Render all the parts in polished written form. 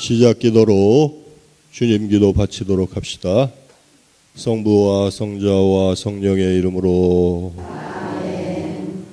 시작 기도로 주님 기도 바치도록 합시다. 성부와 성자와 성령의 이름으로. 아멘.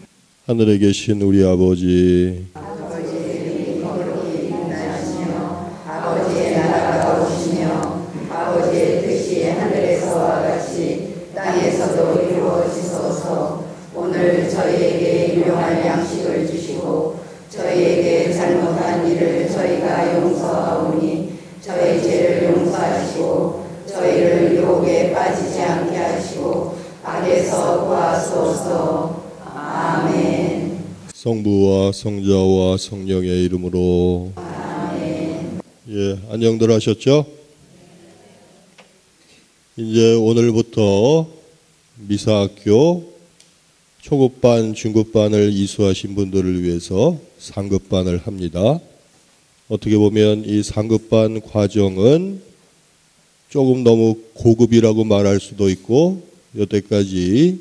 하늘에 계신 우리 아버지, 아버지의 거룩히 인하시며 아버지의 나라가 오시며 아버지의 뜻이 하늘에서와 같이 땅에서도 이루어지소서. 오늘 저희에게 일용할 양식을 주시고 저희에게 잘못한 일을 저희가 용서하오니 저희 죄를 용서하시고 저희를 유혹에 빠지지 않게 하시고 악에서 구하소서. 아멘. 성부와 성자와 성령의 이름으로. 아멘. 예, 안녕들 하셨죠? 이제 오늘부터 미사학교 초급반, 중급반을 이수하신 분들을 위해서 상급반을 합니다. 어떻게 보면 이 상급반 과정은 조금 너무 고급이라고 말할 수도 있고, 여태까지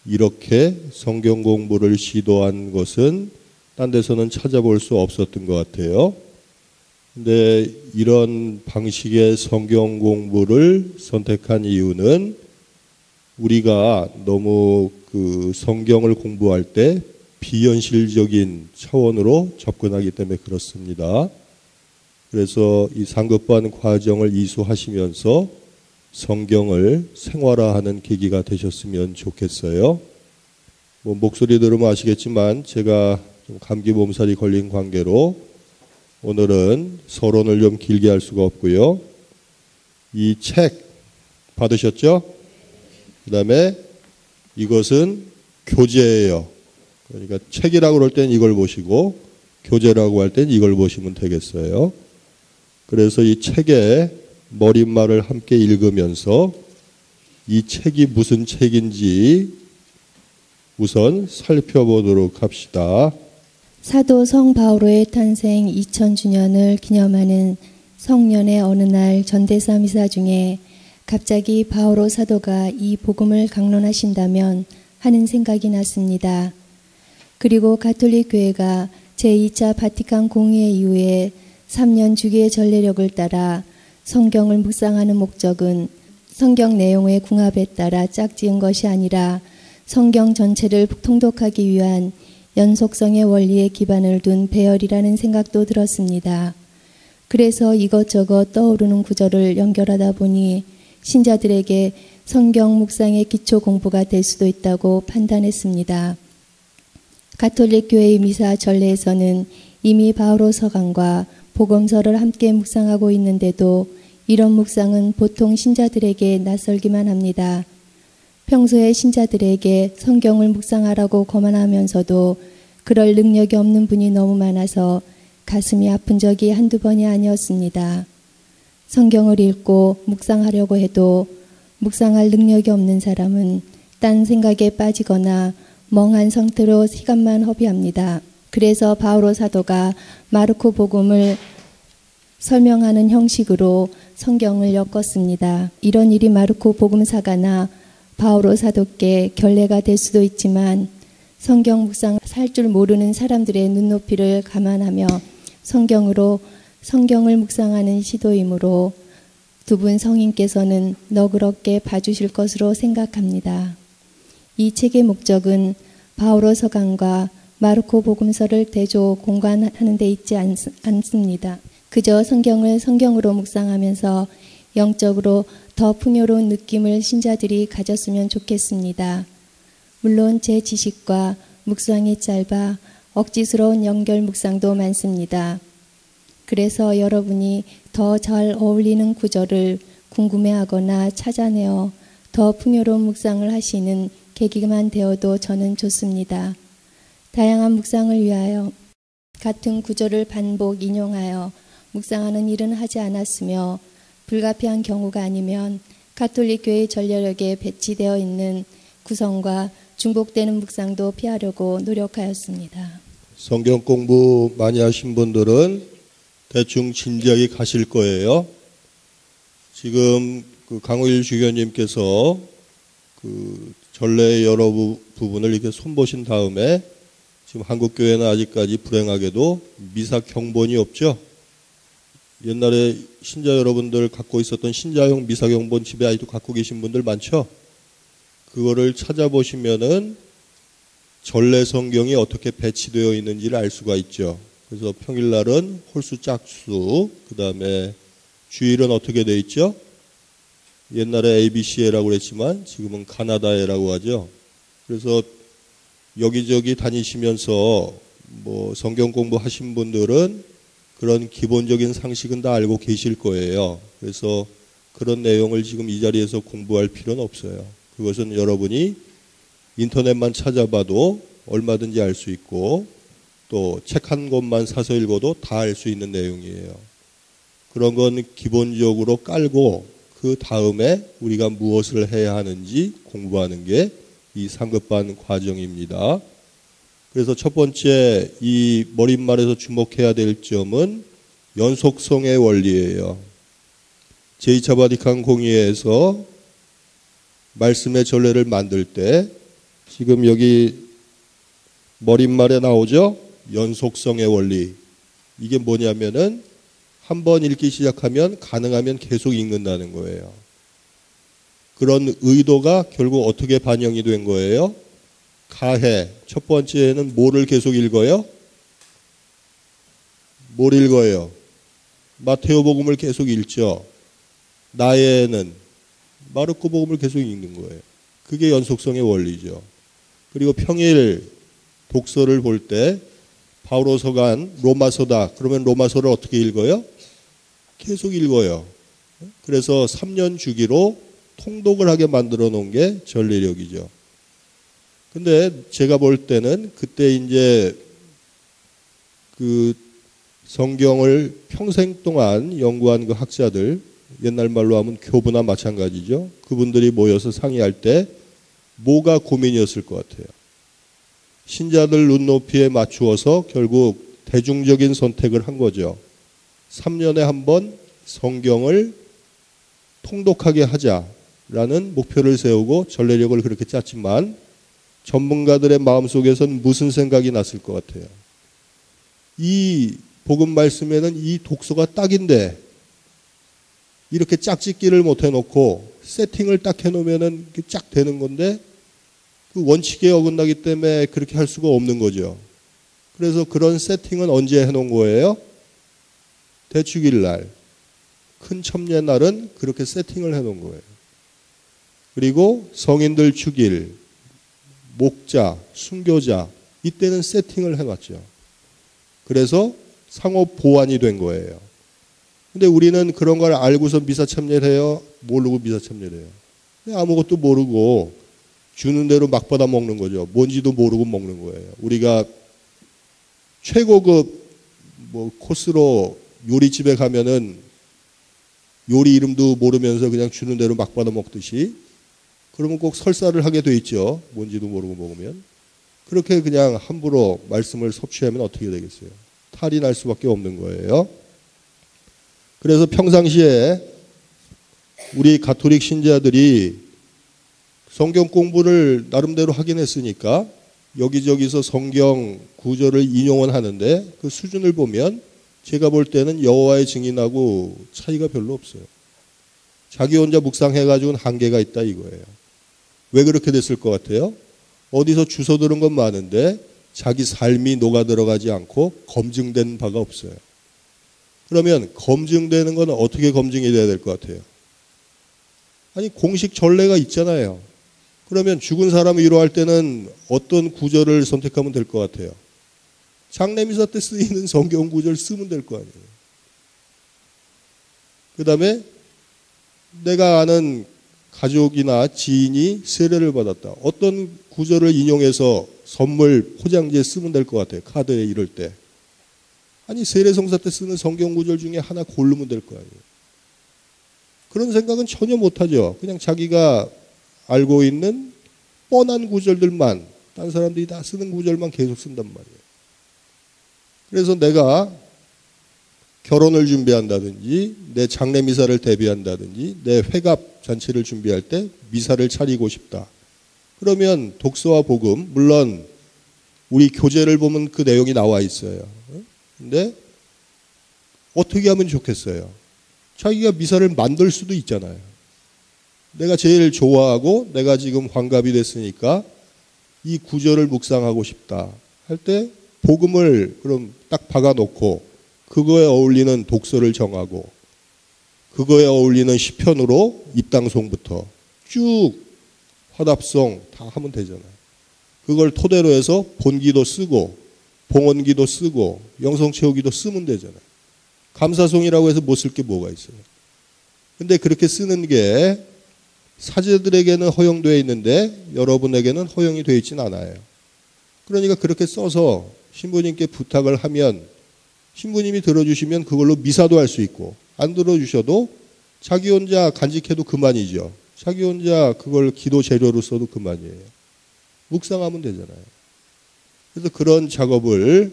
이렇게 성경 공부를 시도한 것은 딴 데서는 찾아볼 수 없었던 것 같아요. 근데 이런 방식의 성경 공부를 선택한 이유는 우리가 너무 그 성경을 공부할 때 비현실적인 차원으로 접근하기 때문에 그렇습니다. 그래서 이 상급반 과정을 이수하시면서 성경을 생활화하는 계기가 되셨으면 좋겠어요. 뭐 목소리 들으면 아시겠지만 제가 좀 감기 몸살이 걸린 관계로 오늘은 서론을 좀 길게 할 수가 없고요. 이 책 받으셨죠? 그 다음에 이것은 교재예요. 그러니까 책이라고 그럴 땐 이걸 보시고 교재라고 할 땐 이걸 보시면 되겠어요. 그래서 이 책의 머릿말을 함께 읽으면서 이 책이 무슨 책인지 우선 살펴보도록 합시다. 사도 성 바오로의 탄생 2000주년을 기념하는 성년의 어느 날 전대사 미사 중에 갑자기 바오로 사도가 이 복음을 강론하신다면 하는 생각이 났습니다. 그리고 가톨릭 교회가 제2차 바티칸 공의회 이후에 3년 주기의 전례력을 따라 성경을 묵상하는 목적은 성경 내용의 궁합에 따라 짝지은 것이 아니라 성경 전체를 통독하기 위한 연속성의 원리에 기반을 둔 배열이라는 생각도 들었습니다. 그래서 이것저것 떠오르는 구절을 연결하다 보니 신자들에게 성경 묵상의 기초 공부가 될 수도 있다고 판단했습니다. 가톨릭 교회의 미사 전례에서는 이미 바오로 서강과 복음서를 함께 묵상하고 있는데도 이런 묵상은 보통 신자들에게 낯설기만 합니다. 평소에 신자들에게 성경을 묵상하라고 거만하면서도 그럴 능력이 없는 분이 너무 많아서 가슴이 아픈 적이 한두 번이 아니었습니다. 성경을 읽고 묵상하려고 해도 묵상할 능력이 없는 사람은 딴 생각에 빠지거나 멍한 상태로 시간만 허비합니다. 그래서 바오로 사도가 마르코 복음을 설명하는 형식으로 성경을 엮었습니다. 이런 일이 마르코 복음사가나 바오로 사도께 결례가 될 수도 있지만 성경 묵상 살 줄 모르는 사람들의 눈높이를 감안하며 성경을 묵상하는 시도이므로 두 분 성인께서는 너그럽게 봐주실 것으로 생각합니다. 이 책의 목적은 바오로 서강과 마르코 복음서를 대조 공관하는 데 있지 않습니다. 그저 성경을 성경으로 묵상하면서 영적으로 더 풍요로운 느낌을 신자들이 가졌으면 좋겠습니다. 물론 제 지식과 묵상이 짧아 억지스러운 연결 묵상도 많습니다. 그래서 여러분이 더 잘 어울리는 구절을 궁금해하거나 찾아내어 더 풍요로운 묵상을 하시는 계기만 되어도 저는 좋습니다. 다양한 묵상을 위하여 같은 구절을 반복 인용하여 묵상하는 일은 하지 않았으며 불가피한 경우가 아니면 가톨릭 교회 전례력에 배치되어 있는 구성과 중복되는 묵상도 피하려고 노력하였습니다. 성경 공부 많이 하신 분들은 대충 진지하게 가실 거예요. 지금 그 강호일 주교님께서 그 전례의 여러 부분을 이렇게 손보신 다음에 지금 한국 교회는 아직까지 불행하게도 미사 경본이 없죠. 옛날에 신자 여러분들 갖고 있었던 신자용 미사경본 집에 아직도 갖고 계신 분들 많죠? 그거를 찾아보시면은 전래 성경이 어떻게 배치되어 있는지를 알 수가 있죠. 그래서 평일날은 홀수 짝수, 그 다음에 주일은 어떻게 돼 있죠? 옛날에 ABC라고 그랬지만 지금은 가나다라고 하죠. 그래서 여기저기 다니시면서 뭐 성경 공부하신 분들은 그런 기본적인 상식은 다 알고 계실 거예요. 그래서 그런 내용을 지금 이 자리에서 공부할 필요는 없어요. 그것은 여러분이 인터넷만 찾아봐도 얼마든지 알 수 있고 또 책 한 권만 사서 읽어도 다 알 수 있는 내용이에요. 그런 건 기본적으로 깔고 그 다음에 우리가 무엇을 해야 하는지 공부하는 게 이 상급반 과정입니다. 그래서 첫 번째 이 머릿말에서 주목해야 될 점은 연속성의 원리예요. 제2차 바티칸 공의회에서 말씀의 전례를 만들 때 지금 여기 머릿말에 나오죠? 연속성의 원리. 이게 뭐냐면은 한번 읽기 시작하면 가능하면 계속 읽는다는 거예요. 그런 의도가 결국 어떻게 반영이 된 거예요? 가해. 첫 번째는 뭐를 계속 읽어요? 뭘 읽어요? 마테오복음을 계속 읽죠. 나에는 마르코 복음을 계속 읽는 거예요. 그게 연속성의 원리죠. 그리고 평일 독서를 볼 때 바오로서간 로마서다. 그러면 로마서를 어떻게 읽어요? 계속 읽어요. 그래서 3년 주기로 통독을 하게 만들어 놓은 게 전례력이죠. 근데 제가 볼 때는 그때 이제 그 성경을 평생 동안 연구한 그 학자들, 옛날 말로 하면 교부나 마찬가지죠. 그분들이 모여서 상의할 때 뭐가 고민이었을 것 같아요. 신자들 눈높이에 맞추어서 결국 대중적인 선택을 한 거죠. 3년에 한 번 성경을 통독하게 하자라는 목표를 세우고 전례력을 그렇게 짰지만 전문가들의 마음속에서는 무슨 생각이 났을 것 같아요. 이 복음 말씀에는 이 독서가 딱인데 이렇게 짝짓기를 못 해놓고 세팅을 딱 해놓으면은 쫙 되는 건데 그 원칙에 어긋나기 때문에 그렇게 할 수가 없는 거죠. 그래서 그런 세팅은 언제 해놓은 거예요? 대축일 날, 큰 첨례 날은 그렇게 세팅을 해놓은 거예요. 그리고 성인들 축일, 목자, 순교자 이때는 세팅을 해놨죠. 그래서 상호 보완이 된 거예요. 근데 우리는 그런 걸 알고서 미사 참여를 해요? 모르고 미사 참여를 해요? 아무것도 모르고 주는 대로 막 받아 먹는 거죠. 뭔지도 모르고 먹는 거예요. 우리가 최고급 뭐 코스로 요리집에 가면은 요리 이름도 모르면서 그냥 주는 대로 막 받아 먹듯이 그러면 꼭 설사를 하게 돼 있죠. 뭔지도 모르고 먹으면. 그렇게 그냥 함부로 말씀을 섭취하면 어떻게 되겠어요? 탈이 날 수밖에 없는 거예요. 그래서 평상시에 우리 가톨릭 신자들이 성경 공부를 나름대로 하긴 했으니까 여기저기서 성경 구절을 인용은 하는데 그 수준을 보면 제가 볼 때는 여호와의 증인하고 차이가 별로 없어요. 자기 혼자 묵상해가지고는 한계가 있다 이거예요. 왜 그렇게 됐을 것 같아요? 어디서 주워 들은 건 많은데 자기 삶이 녹아 들어가지 않고 검증된 바가 없어요. 그러면 검증되는 건 어떻게 검증이 돼야 될 것 같아요? 아니 공식 전례가 있잖아요. 그러면 죽은 사람을 위로할 때는 어떤 구절을 선택하면 될 것 같아요? 장례미사 때 쓰이는 성경 구절 쓰면 될 거 아니에요. 그 다음에 내가 아는 가족이나 지인이 세례를 받았다. 어떤 구절을 인용해서 선물 포장지에 쓰면 될 것 같아요. 카드에 이럴 때. 아니 세례성사 때 쓰는 성경 구절 중에 하나 고르면 될 거 아니에요. 그런 생각은 전혀 못하죠. 그냥 자기가 알고 있는 뻔한 구절들만 딴 사람들이 다 쓰는 구절만 계속 쓴단 말이에요. 그래서 내가 결혼을 준비한다든지 내 장례 미사를 대비한다든지 내 회갑 잔치를 준비할 때 미사를 차리고 싶다. 그러면 독서와 복음, 물론 우리 교재를 보면 그 내용이 나와 있어요. 근데 어떻게 하면 좋겠어요? 자기가 미사를 만들 수도 있잖아요. 내가 제일 좋아하고 내가 지금 환갑이 됐으니까 이 구절을 묵상하고 싶다 할 때 복음을 그럼 딱 박아놓고 그거에 어울리는 독서를 정하고 그거에 어울리는 시편으로 입당송부터 쭉 화답송 다 하면 되잖아요. 그걸 토대로 해서 본기도 쓰고 봉헌기도 쓰고 영성채우기도 쓰면 되잖아요. 감사송이라고 해서 못 쓸 게 뭐가 있어요. 근데 그렇게 쓰는 게 사제들에게는 허용되어 있는데 여러분에게는 허용이 되어 있진 않아요. 그러니까 그렇게 써서 신부님께 부탁을 하면 신부님이 들어주시면 그걸로 미사도 할 수 있고 안 들어주셔도 자기 혼자 간직해도 그만이죠. 자기 혼자 그걸 기도 재료로 써도 그만이에요. 묵상하면 되잖아요. 그래서 그런 작업을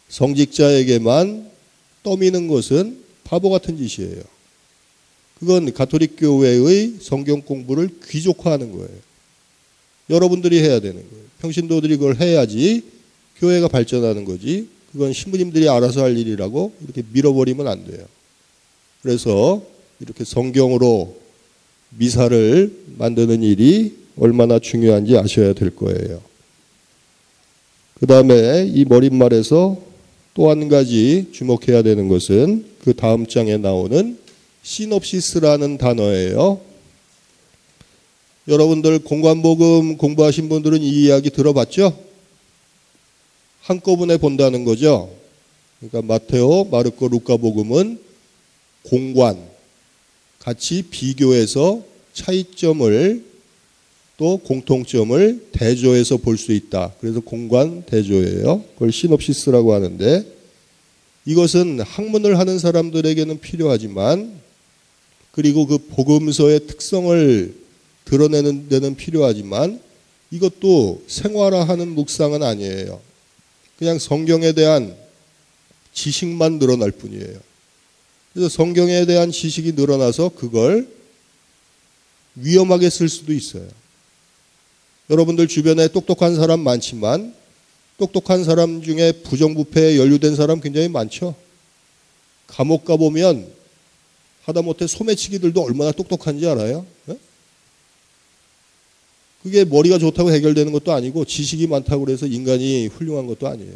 성직자에게만 떠미는 것은 바보 같은 짓이에요. 그건 가톨릭 교회의 성경 공부를 귀족화하는 거예요. 여러분들이 해야 되는 거예요. 평신도들이 그걸 해야지 교회가 발전하는 거지. 그건 신부님들이 알아서 할 일이라고 이렇게 밀어버리면 안 돼요. 그래서 이렇게 성경으로 미사를 만드는 일이 얼마나 중요한지 아셔야 될 거예요. 그 다음에 이 머릿말에서 또 한 가지 주목해야 되는 것은 그 다음 장에 나오는 시놉시스라는 단어예요. 여러분들 공관복음 공부하신 분들은 이 이야기 들어봤죠? 한꺼번에 본다는 거죠. 그러니까 마테오, 마르코, 루카복음은 공관 같이 비교해서 차이점을 또 공통점을 대조해서 볼 수 있다. 그래서 공관 대조예요. 그걸 시놉시스라고 하는데 이것은 학문을 하는 사람들에게는 필요하지만 그리고 그 복음서의 특성을 드러내는 데는 필요하지만 이것도 생활화하는 묵상은 아니에요. 그냥 성경에 대한 지식만 늘어날 뿐이에요. 그래서 성경에 대한 지식이 늘어나서 그걸 위험하게 쓸 수도 있어요. 여러분들 주변에 똑똑한 사람 많지만 똑똑한 사람 중에 부정부패에 연루된 사람 굉장히 많죠. 감옥 가보면 하다못해 소매치기들도 얼마나 똑똑한지 알아요? 네? 그게 머리가 좋다고 해결되는 것도 아니고 지식이 많다고 해서 인간이 훌륭한 것도 아니에요.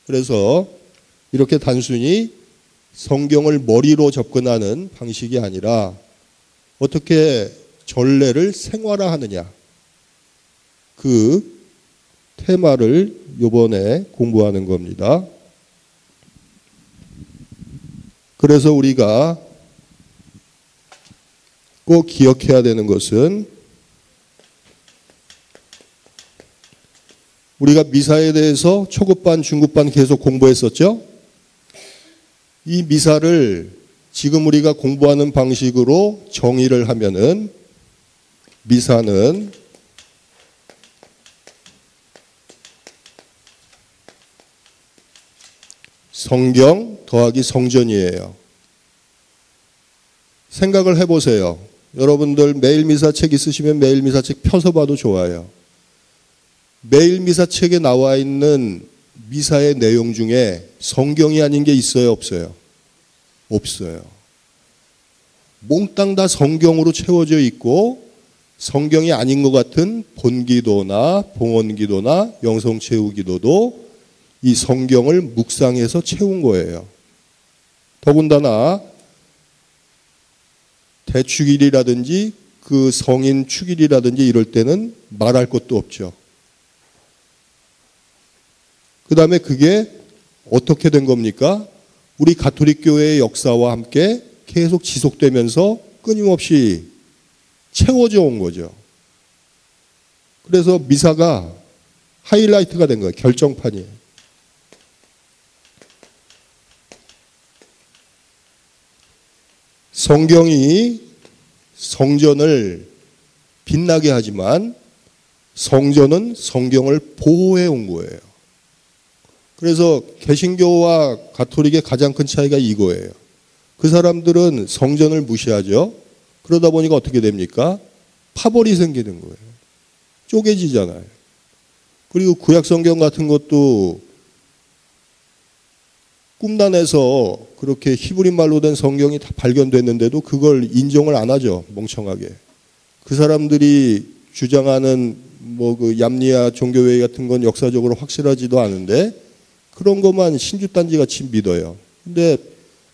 그래서 이렇게 단순히 성경을 머리로 접근하는 방식이 아니라 어떻게 전례를 생활화하느냐 그 테마를 이번에 공부하는 겁니다. 그래서 우리가 꼭 기억해야 되는 것은 우리가 미사에 대해서 초급반, 중급반 계속 공부했었죠? 이 미사를 지금 우리가 공부하는 방식으로 정의를 하면은 미사는 성경 더하기 성전이에요. 생각을 해보세요. 여러분들 매일 미사책 있으시면 매일 미사책 펴서 봐도 좋아요. 매일 미사책에 나와 있는 미사의 내용 중에 성경이 아닌 게 있어요, 없어요? 없어요. 몽땅 다 성경으로 채워져 있고 성경이 아닌 것 같은 본기도나 봉헌기도나 영성채우기도도 이 성경을 묵상해서 채운 거예요. 더군다나 대축일이라든지 그 성인 축일이라든지 이럴 때는 말할 것도 없죠. 그 다음에 그게 어떻게 된 겁니까? 우리 가톨릭 교회의 역사와 함께 계속 지속되면서 끊임없이 채워져 온 거죠. 그래서 미사가 하이라이트가 된 거예요. 결정판이에요. 성경이 성전을 빛나게 하지만 성전은 성경을 보호해 온 거예요. 그래서 개신교와 가톨릭의 가장 큰 차이가 이거예요. 그 사람들은 성전을 무시하죠. 그러다 보니까 어떻게 됩니까? 파벌이 생기는 거예요. 쪼개지잖아요. 그리고 구약 성경 같은 것도 꿈단에서 그렇게 히브리 말로 된 성경이 다 발견됐는데도 그걸 인정을 안 하죠. 멍청하게. 그 사람들이 주장하는 뭐 그 얌리아 종교회의 같은 건 역사적으로 확실하지도 않은데 그런 것만 신주단지 같이 믿어요. 근데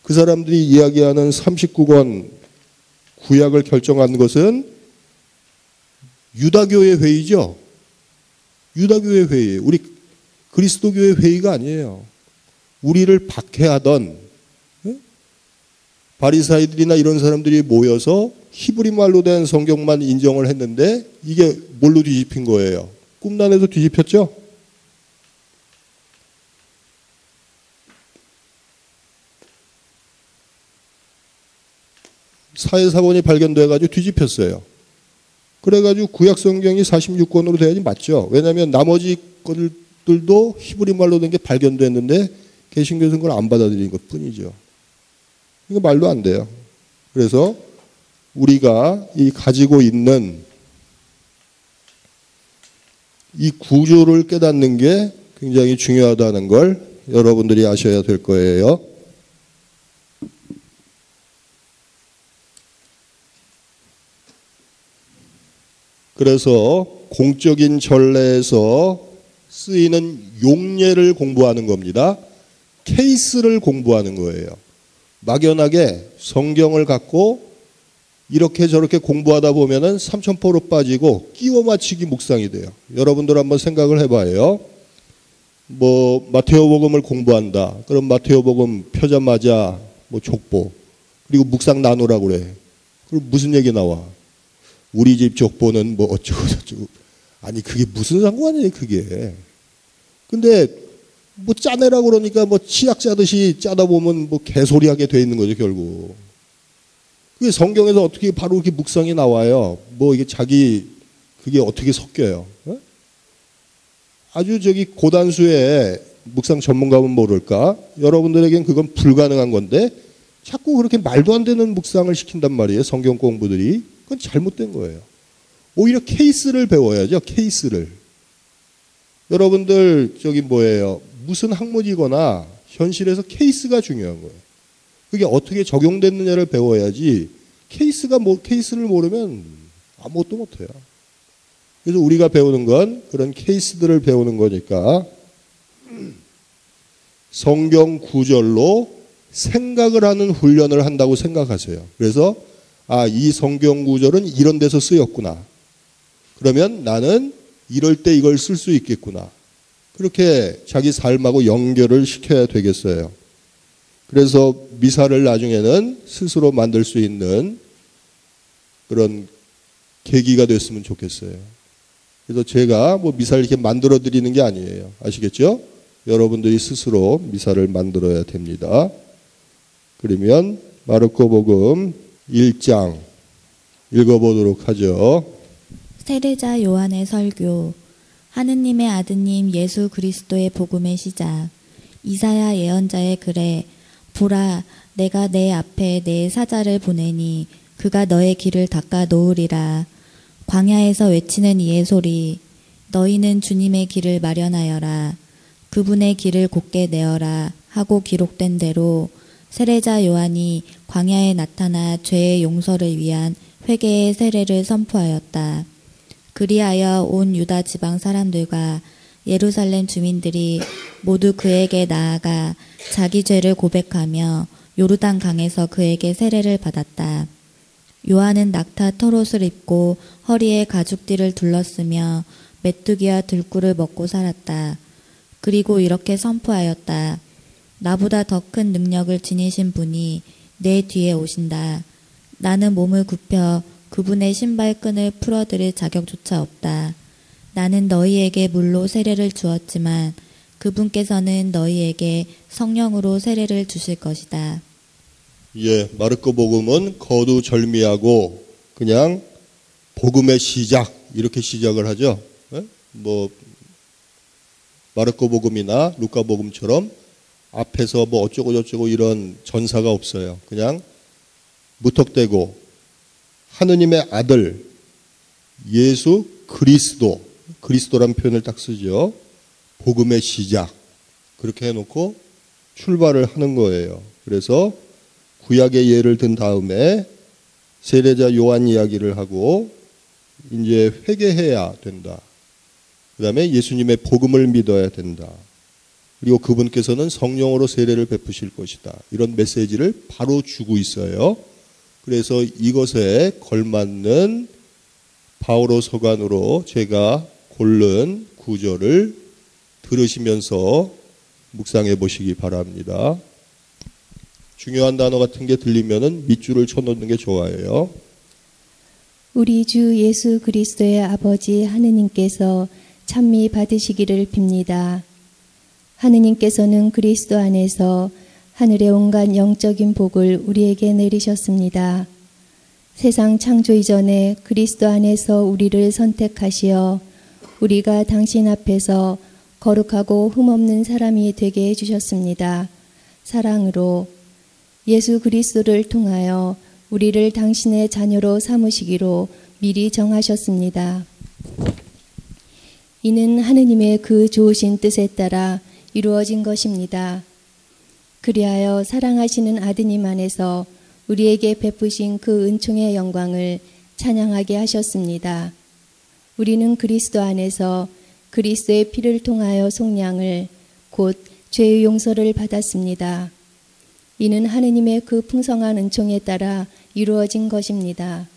그 사람들이 이야기하는 39권 구약을 결정한 것은 유다교의 회의죠. 유다교의 회의. 우리 그리스도교의 회의가 아니에요. 우리를 박해하던 바리사이들이나 이런 사람들이 모여서 히브리 말로 된 성경만 인정을 했는데 이게 뭘로 뒤집힌 거예요? 꿈단에서 뒤집혔죠? 사회사본이 발견돼가지고 뒤집혔어요. 그래가지고 구약 성경이 46권으로 돼야지 맞죠. 왜냐하면 나머지 것들도 히브리 말로 된 게 발견됐는데 개신교에서는 그걸 안 받아들인 것 뿐이죠. 이거 말도 안 돼요. 그래서 우리가 이 가지고 있는 이 구조를 깨닫는 게 굉장히 중요하다는 걸 여러분들이 아셔야 될 거예요. 그래서 공적인 전례에서 쓰이는 용례를 공부하는 겁니다. 케이스를 공부하는 거예요. 막연하게 성경을 갖고 이렇게 저렇게 공부하다 보면은 삼천포로 빠지고 끼워 맞추기 묵상이 돼요. 여러분들 한번 생각을 해봐요. 뭐 마테오복음을 공부한다. 그럼 마테오복음 펴자마자 뭐 족보 그리고 묵상 나누라고 그래. 그럼 무슨 얘기 나와? 우리 집 족보는 뭐 어쩌고 저쩌고. 아니 그게 무슨 상관이에요 그게. 근데 뭐 짜내라고 그러니까 뭐 치약 짜듯이 짜다 보면 뭐 개소리하게 돼 있는 거죠 결국. 그게 성경에서 어떻게 바로 이렇게 묵상이 나와요. 뭐 이게 자기 그게 어떻게 섞여요. 어? 아주 저기 고단수의 묵상 전문가면 모를까. 여러분들에겐 그건 불가능한 건데 자꾸 그렇게 말도 안 되는 묵상을 시킨단 말이에요. 성경 공부들이. 그건 잘못된 거예요. 오히려 케이스를 배워야죠. 케이스를. 여러분들 저기 뭐예요. 무슨 학문이거나 현실에서 케이스가 중요한 거예요. 그게 어떻게 적용됐느냐를 배워야지 케이스를 모르면 아무것도 못해요. 그래서 우리가 배우는 건 그런 케이스들을 배우는 거니까 성경 구절로 생각을 하는 훈련을 한다고 생각하세요. 그래서 이 성경 구절은 이런 데서 쓰였구나. 그러면 나는 이럴 때 이걸 쓸 수 있겠구나. 그렇게 자기 삶하고 연결을 시켜야 되겠어요. 그래서 미사를 나중에는 스스로 만들 수 있는 그런 계기가 됐으면 좋겠어요. 그래서 제가 뭐 미사를 이렇게 만들어 드리는 게 아니에요. 아시겠죠? 여러분들이 스스로 미사를 만들어야 됩니다. 그러면 마르코복음 1장 읽어보도록 하죠. 세례자 요한의 설교. 하느님의 아드님 예수 그리스도의 복음의 시작. 이사야 예언자의 글에 보라 내가 내 앞에 내 사자를 보내니 그가 너의 길을 닦아 놓으리라. 광야에서 외치는 이의 소리. 너희는 주님의 길을 마련하여라. 그분의 길을 곧게 내어라 하고 기록된 대로 세례자 요한이 광야에 나타나 죄의 용서를 위한 회개의 세례를 선포하였다. 그리하여 온 유다 지방 사람들과 예루살렘 주민들이 모두 그에게 나아가 자기 죄를 고백하며 요르단 강에서 그에게 세례를 받았다. 요한은 낙타 털옷을 입고 허리에 가죽띠를 둘렀으며 메뚜기와 들꿀을 먹고 살았다. 그리고 이렇게 선포하였다. 나보다 더 큰 능력을 지니신 분이 내 뒤에 오신다. 나는 몸을 굽혀 그분의 신발끈을 풀어드릴 자격조차 없다. 나는 너희에게 물로 세례를 주었지만 그분께서는 너희에게 성령으로 세례를 주실 것이다. 예, 마르코 복음은 거두절미하고 그냥 복음의 시작 이렇게 시작을 하죠. 뭐 마르코 복음이나 루카 복음처럼 앞에서 뭐 어쩌고 저쩌고 이런 전사가 없어요. 그냥 무턱대고 하느님의 아들 예수 그리스도란 표현을 딱 쓰죠. 복음의 시작 그렇게 해놓고 출발을 하는 거예요. 그래서 구약의 예를 든 다음에 세례자 요한 이야기를 하고 이제 회개해야 된다. 그 다음에 예수님의 복음을 믿어야 된다. 그리고 그분께서는 성령으로 세례를 베푸실 것이다. 이런 메시지를 바로 주고 있어요. 그래서 이것에 걸맞는 바오로 서간으로 제가 고른 구절을 들으시면서 묵상해 보시기 바랍니다. 중요한 단어 같은 게 들리면은 밑줄을 쳐놓는 게 좋아요. 우리 주 예수 그리스도의 아버지 하느님께서 찬미 받으시기를 빕니다. 하느님께서는 그리스도 안에서 하늘의 온갖 영적인 복을 우리에게 내리셨습니다. 세상 창조 이전에 그리스도 안에서 우리를 선택하시어 우리가 당신 앞에서 거룩하고 흠없는 사람이 되게 해주셨습니다. 사랑으로 예수 그리스도를 통하여 우리를 당신의 자녀로 삼으시기로 미리 정하셨습니다. 이는 하느님의 그 좋으신 뜻에 따라 이루어진 것입니다. 그리하여 사랑하시는 아드님 안에서 우리에게 베푸신 그 은총의 영광을 찬양하게 하셨습니다. 우리는 그리스도 안에서 그리스도의 피를 통하여 속량을 곧 죄의 용서를 받았습니다. 이는 하느님의 그 풍성한 은총에 따라 이루어진 것입니다.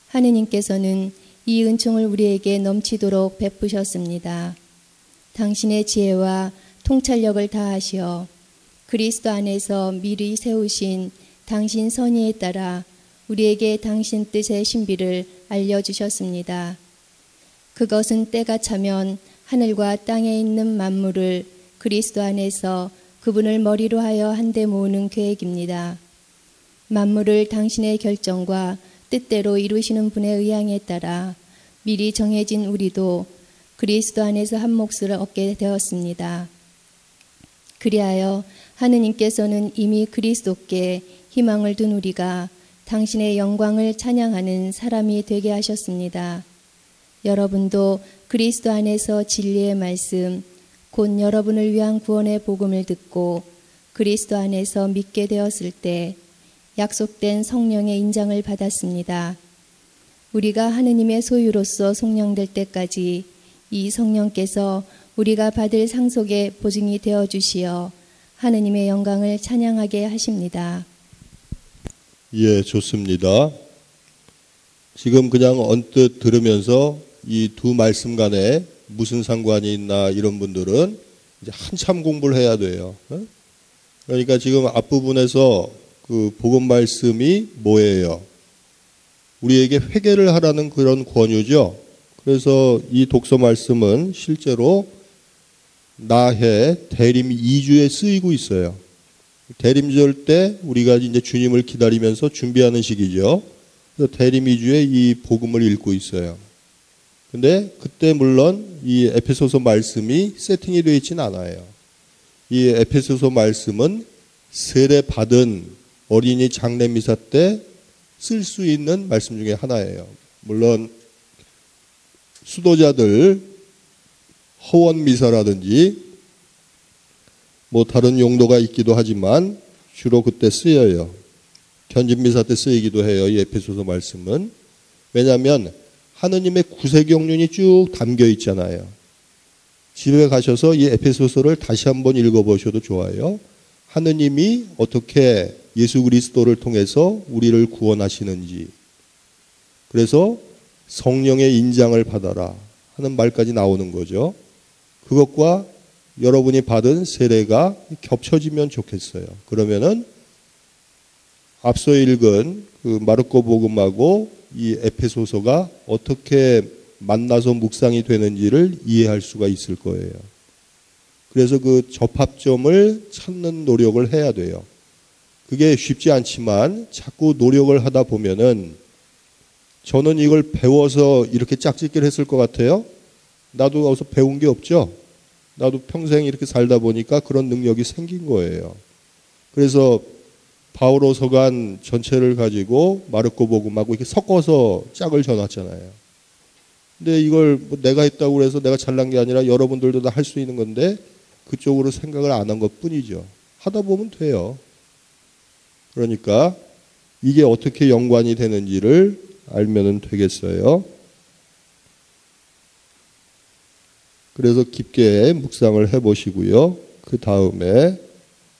하느님께서는 이 은총을 우리에게 넘치도록 베푸셨습니다. 당신의 지혜와 통찰력을 다하시어 그리스도 안에서 미리 세우신 당신 선의에 따라 우리에게 당신 뜻의 신비를 알려주셨습니다. 그것은 때가 차면 하늘과 땅에 있는 만물을 그리스도 안에서 그분을 머리로 하여 한데 모으는 계획입니다. 만물을 당신의 결정과 뜻대로 이루시는 분의 의향에 따라 미리 정해진 우리도 그리스도 안에서 한 몫을 얻게 되었습니다. 그리하여 하느님께서는 이미 그리스도께 희망을 둔 우리가 당신의 영광을 찬양하는 사람이 되게 하셨습니다. 여러분도 그리스도 안에서 진리의 말씀, 곧 여러분을 위한 구원의 복음을 듣고 그리스도 안에서 믿게 되었을 때 약속된 성령의 인장을 받았습니다. 우리가 하느님의 소유로서 속량될 때까지 이 성령께서 우리가 받을 상속의 보증이 되어 주시어 하느님의 영광을 찬양하게 하십니다. 예, 좋습니다. 지금 그냥 언뜻 들으면서 이 두 말씀 간에 무슨 상관이 있나 이런 분들은 이제 한참 공부를 해야 돼요. 그러니까 지금 앞부분에서 그 복음 말씀이 뭐예요? 우리에게 회개를 하라는 그런 권유죠. 그래서 이 독서 말씀은 실제로 나해 대림 2주에 쓰이고 있어요. 대림절 때 우리가 이제 주님을 기다리면서 준비하는 시기죠. 그래서 대림 2주에 이 복음을 읽고 있어요. 근데 그때 물론 이 에베소서 말씀이 세팅이 되어 있지는 않아요. 이 에베소서 말씀은 세례 받은 어린이 장례 미사 때 쓸 수 있는 말씀 중에 하나예요. 물론 수도자들 허원 미사라든지 뭐 다른 용도가 있기도 하지만 주로 그때 쓰여요. 견집 미사 때 쓰이기도 해요. 이 에베소서 말씀은. 왜냐하면 하느님의 구세경륜이 쭉 담겨 있잖아요. 집에 가셔서 이 에베소서를 다시 한번 읽어보셔도 좋아요. 하느님이 어떻게 예수 그리스도를 통해서 우리를 구원하시는지, 그래서 성령의 인장을 받아라 하는 말까지 나오는 거죠. 그것과 여러분이 받은 세례가 겹쳐지면 좋겠어요. 그러면은 앞서 읽은 그 마르코 복음하고 이 에베소서가 어떻게 만나서 묵상이 되는지를 이해할 수가 있을 거예요. 그래서 그 접합점을 찾는 노력을 해야 돼요. 그게 쉽지 않지만 자꾸 노력을 하다 보면은 저는 이걸 배워서 이렇게 짝짓기를 했을 것 같아요. 나도 어디서 배운 게 없죠. 나도 평생 이렇게 살다 보니까 그런 능력이 생긴 거예요. 그래서 바오로 서간 전체를 가지고 마르코 복음하고 이렇게 섞어서 짝을 져놨잖아요. 근데 이걸 뭐 내가 했다고 해서 내가 잘난 게 아니라 여러분들도 다 할 수 있는 건데 그쪽으로 생각을 안 한 것뿐이죠. 하다 보면 돼요. 그러니까 이게 어떻게 연관이 되는지를 알면 되겠어요. 그래서 깊게 묵상을 해보시고요. 그 다음에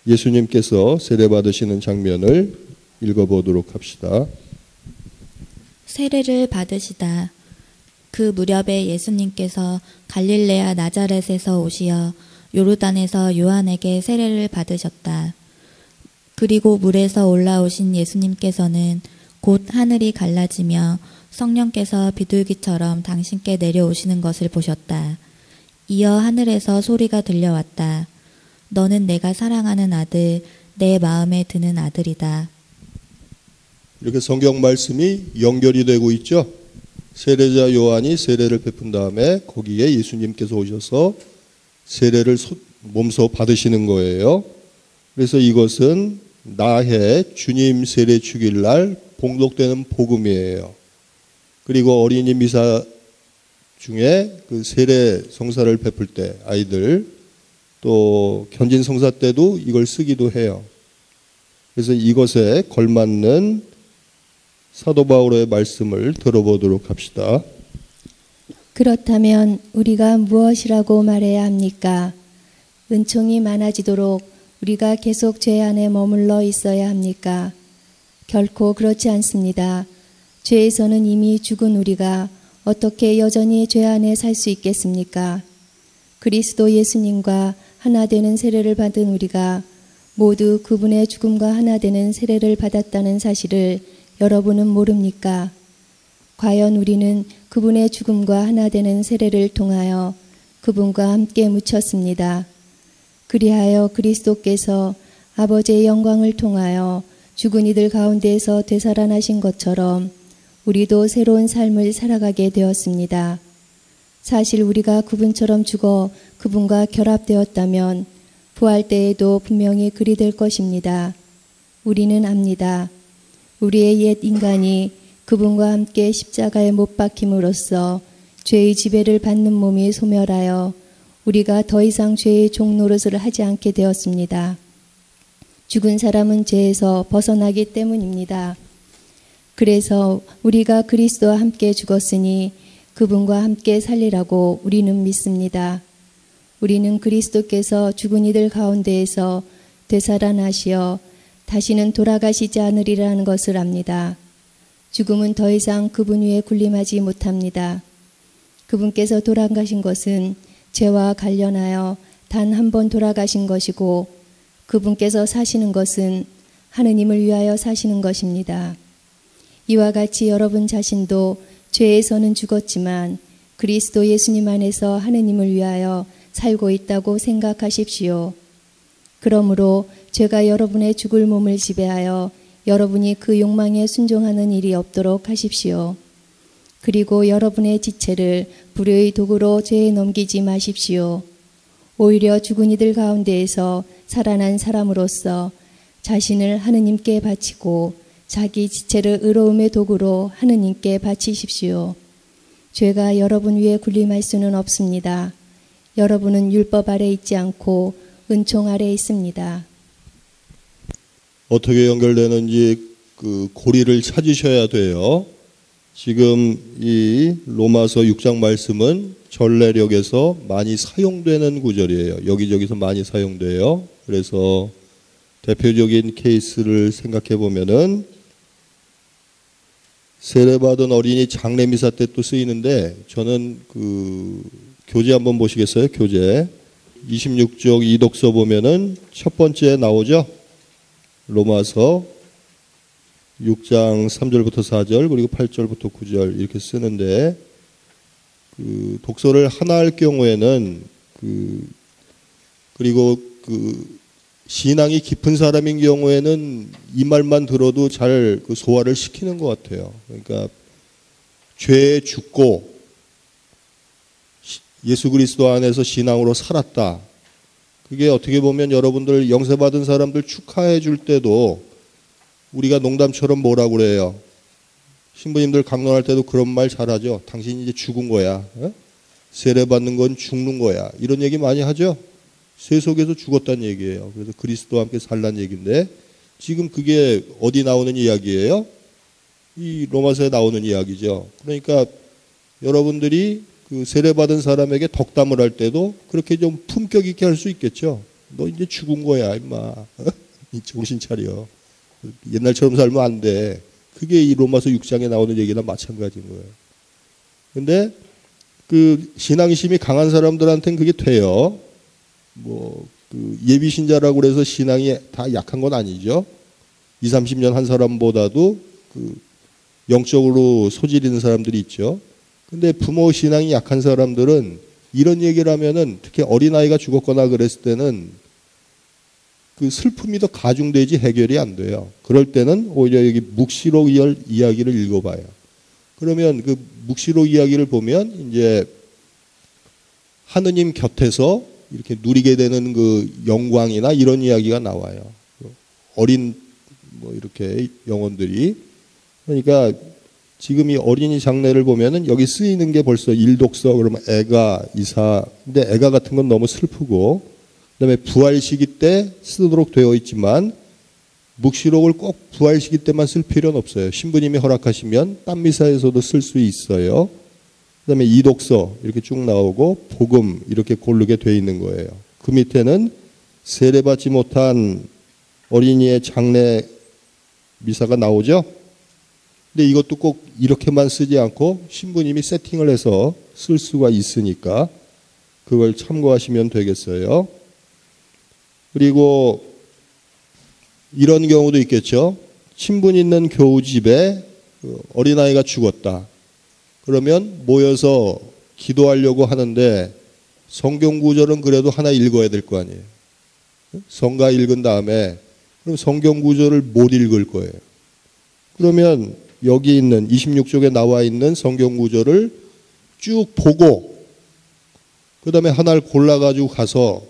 예수님께서 세례받으시는 장면을 읽어보도록 합시다. 세례를 받으시다. 그 무렵에 예수님께서 갈릴레아 나자렛에서 오시어 요르단에서 요한에게 세례를 받으셨다. 그리고 물에서 올라오신 예수님께서는 곧 하늘이 갈라지며 성령께서 비둘기처럼 당신께 내려오시는 것을 보셨다. 이어 하늘에서 소리가 들려왔다. 너는 내가 사랑하는 아들, 내 마음에 드는 아들이다. 이렇게 성경 말씀이 연결이 되고 있죠. 세례자 요한이 세례를 베푼 다음에 거기에 예수님께서 오셔서 세례를 몸소 받으시는 거예요. 그래서 이것은 나해 주님 세례 주일날 봉독되는 복음이에요. 그리고 어린이 미사 중에 그 세례 성사를 베풀 때 아이들 또 견진 성사 때도 이걸 쓰기도 해요. 그래서 이것에 걸맞는 사도 바울의 말씀을 들어보도록 합시다. 그렇다면 우리가 무엇이라고 말해야 합니까? 은총이 많아지도록 우리가 계속 죄 안에 머물러 있어야 합니까? 결코 그렇지 않습니다. 죄에서는 이미 죽은 우리가 어떻게 여전히 죄 안에 살 수 있겠습니까? 그리스도 예수님과 하나 되는 세례를 받은 우리가 모두 그분의 죽음과 하나 되는 세례를 받았다는 사실을 여러분은 모릅니까? 과연 우리는 그분의 죽음과 하나 되는 세례를 통하여 그분과 함께 묻혔습니다. 그리하여 그리스도께서 아버지의 영광을 통하여 죽은 이들 가운데에서 되살아나신 것처럼 우리도 새로운 삶을 살아가게 되었습니다. 사실 우리가 그분처럼 죽어 그분과 결합되었다면 부활 때에도 분명히 그리 될 것입니다. 우리는 압니다. 우리의 옛 인간이 그분과 함께 십자가에 못 박힘으로써 죄의 지배를 받는 몸이 소멸하여 우리가 더 이상 죄의 종노릇을 하지 않게 되었습니다. 죽은 사람은 죄에서 벗어나기 때문입니다. 그래서 우리가 그리스도와 함께 죽었으니 그분과 함께 살리라고 우리는 믿습니다. 우리는 그리스도께서 죽은 이들 가운데에서 되살아나시어 다시는 돌아가시지 않으리라는 것을 압니다. 죽음은 더 이상 그분 위에 군림하지 못합니다. 그분께서 돌아가신 것은 죄와 관련하여 단 한 번 돌아가신 것이고 그분께서 사시는 것은 하느님을 위하여 사시는 것입니다. 이와 같이 여러분 자신도 죄에서는 죽었지만 그리스도 예수님 안에서 하느님을 위하여 살고 있다고 생각하십시오. 그러므로 죄가 여러분의 죽을 몸을 지배하여 여러분이 그 욕망에 순종하는 일이 없도록 하십시오. 그리고 여러분의 지체를 불의의 도구로 죄에 넘기지 마십시오. 오히려 죽은 이들 가운데에서 살아난 사람으로서 자신을 하느님께 바치고 자기 지체를 의로움의 도구로 하느님께 바치십시오. 죄가 여러분 위에 군림할 수는 없습니다. 여러분은 율법 아래 있지 않고 은총 아래 있습니다. 어떻게 연결되는지 그 고리를 찾으셔야 돼요. 지금 이 로마서 6장 말씀은 전례력에서 많이 사용되는 구절이에요. 여기저기서 많이 사용돼요. 그래서 대표적인 케이스를 생각해 보면은 세례받은 어린이 장례미사 때 또 쓰이는데 저는 그 교재 한번 보시겠어요? 교재 26쪽 이독서 보면은 첫 번째 나오죠. 로마서 6장 3절부터 4절 그리고 8절부터 9절 이렇게 쓰는데 그 독서를 하나 할 경우에는 그리고 그 신앙이 깊은 사람인 경우에는 이 말만 들어도 잘 그 소화를 시키는 것 같아요. 그러니까 죄에 죽고 예수 그리스도 안에서 신앙으로 살았다. 그게 어떻게 보면 여러분들 영세받은 사람들 축하해 줄 때도 우리가 농담처럼 뭐라고 그래요? 신부님들 강론할 때도 그런 말 잘하죠. 당신이 이제 죽은 거야. 세례받는 건 죽는 거야. 이런 얘기 많이 하죠. 세속에서 죽었다는 얘기예요. 그래서 그리스도와 함께 살란 얘기인데 지금 그게 어디 나오는 이야기예요? 이 로마서에 나오는 이야기죠. 그러니까 여러분들이 그 세례받은 사람에게 덕담을 할 때도 그렇게 좀 품격 있게 할 수 있겠죠. 너 이제 죽은 거야, 임마. 정신 차려. 옛날처럼 살면 안 돼. 그게 이 로마서 6장에 나오는 얘기랑 마찬가지인 거예요. 근데 그 신앙심이 강한 사람들한테는 그게 돼요. 그 예비신자라고 그래서 신앙이 다 약한 건 아니죠. 20, 30년 한 사람보다도 그 영적으로 소질 있는 사람들이 있죠. 근데 부모 신앙이 약한 사람들은 이런 얘기를 하면은 특히 어린아이가 죽었거나 그랬을 때는 그 슬픔이 더 가중되지 해결이 안 돼요. 그럴 때는 오히려 여기 묵시록 이야기를 읽어봐요. 그러면 그 묵시록 이야기를 보면 이제 하느님 곁에서 이렇게 누리게 되는 그 영광이나 이런 이야기가 나와요. 어린 이렇게 영혼들이. 그러니까 지금 이 어린이 장례를 보면은 여기 쓰이는 게 벌써 일독서 그러면 애가 이사. 근데 애가 같은 건 너무 슬프고 그다음에 부활 시기 때 쓰도록 되어 있지만 묵시록을 꼭 부활 시기 때만 쓸 필요는 없어요. 신부님이 허락하시면 딴 미사에서도 쓸 수 있어요. 그다음에 이독서 이렇게 쭉 나오고 복음 이렇게 고르게 돼 있는 거예요. 그 밑에는 세례받지 못한 어린이의 장례 미사가 나오죠. 근데 이것도 꼭 이렇게만 쓰지 않고 신부님이 세팅을 해서 쓸 수가 있으니까 그걸 참고하시면 되겠어요. 그리고 이런 경우도 있겠죠. 친분 있는 교우집에 어린아이가 죽었다. 그러면 모여서 기도하려고 하는데 성경 구절은 그래도 하나 읽어야 될 거 아니에요. 성가 읽은 다음에 그럼 성경 구절을 못 읽을 거예요. 그러면 여기 있는 26쪽에 나와 있는 성경 구절을 쭉 보고 그 다음에 하나를 골라가지고 가서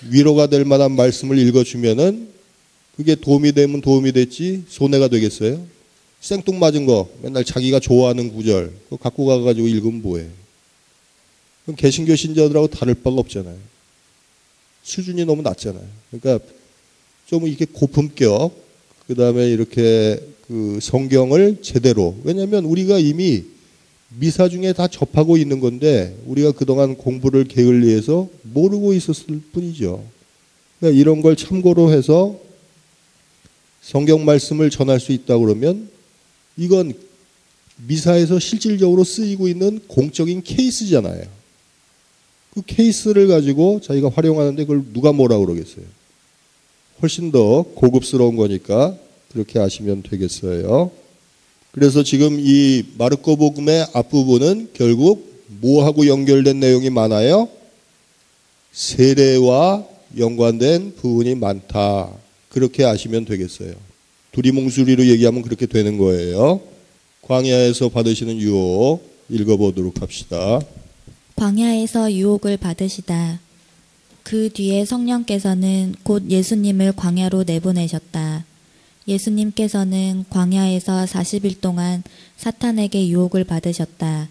위로가 될 만한 말씀을 읽어주면은 그게 도움이 되면 도움이 됐지 손해가 되겠어요? 생뚱맞은 거 맨날 자기가 좋아하는 구절 그거 갖고 가가지고 읽으면 뭐해? 그럼 개신교 신자들하고 다를 바가 없잖아요. 수준이 너무 낮잖아요. 그러니까 좀 이렇게 고품격 그 다음에 이렇게 그 성경을 제대로 왜냐하면 우리가 이미 미사 중에 다 접하고 있는 건데 우리가 그동안 공부를 게을리해서 모르고 있었을 뿐이죠. 그러니까 이런 걸 참고로 해서 성경 말씀을 전할 수 있다 그러면 이건 미사에서 실질적으로 쓰이고 있는 공적인 케이스잖아요. 그 케이스를 가지고 자기가 활용하는데 그걸 누가 뭐라 그러겠어요. 훨씬 더 고급스러운 거니까 그렇게 아시면 되겠어요. 그래서 지금 이 마르코 복음의 앞부분은 결국 뭐하고 연결된 내용이 많아요? 세례와 연관된 부분이 많다. 그렇게 아시면 되겠어요. 두리뭉술이로 얘기하면 그렇게 되는 거예요. 광야에서 받으시는 유혹 읽어보도록 합시다. 광야에서 유혹을 받으시다. 그 뒤에 성령께서는 곧 예수님을 광야로 내보내셨다. 예수님께서는 광야에서 40일 동안 사탄에게 유혹을 받으셨다.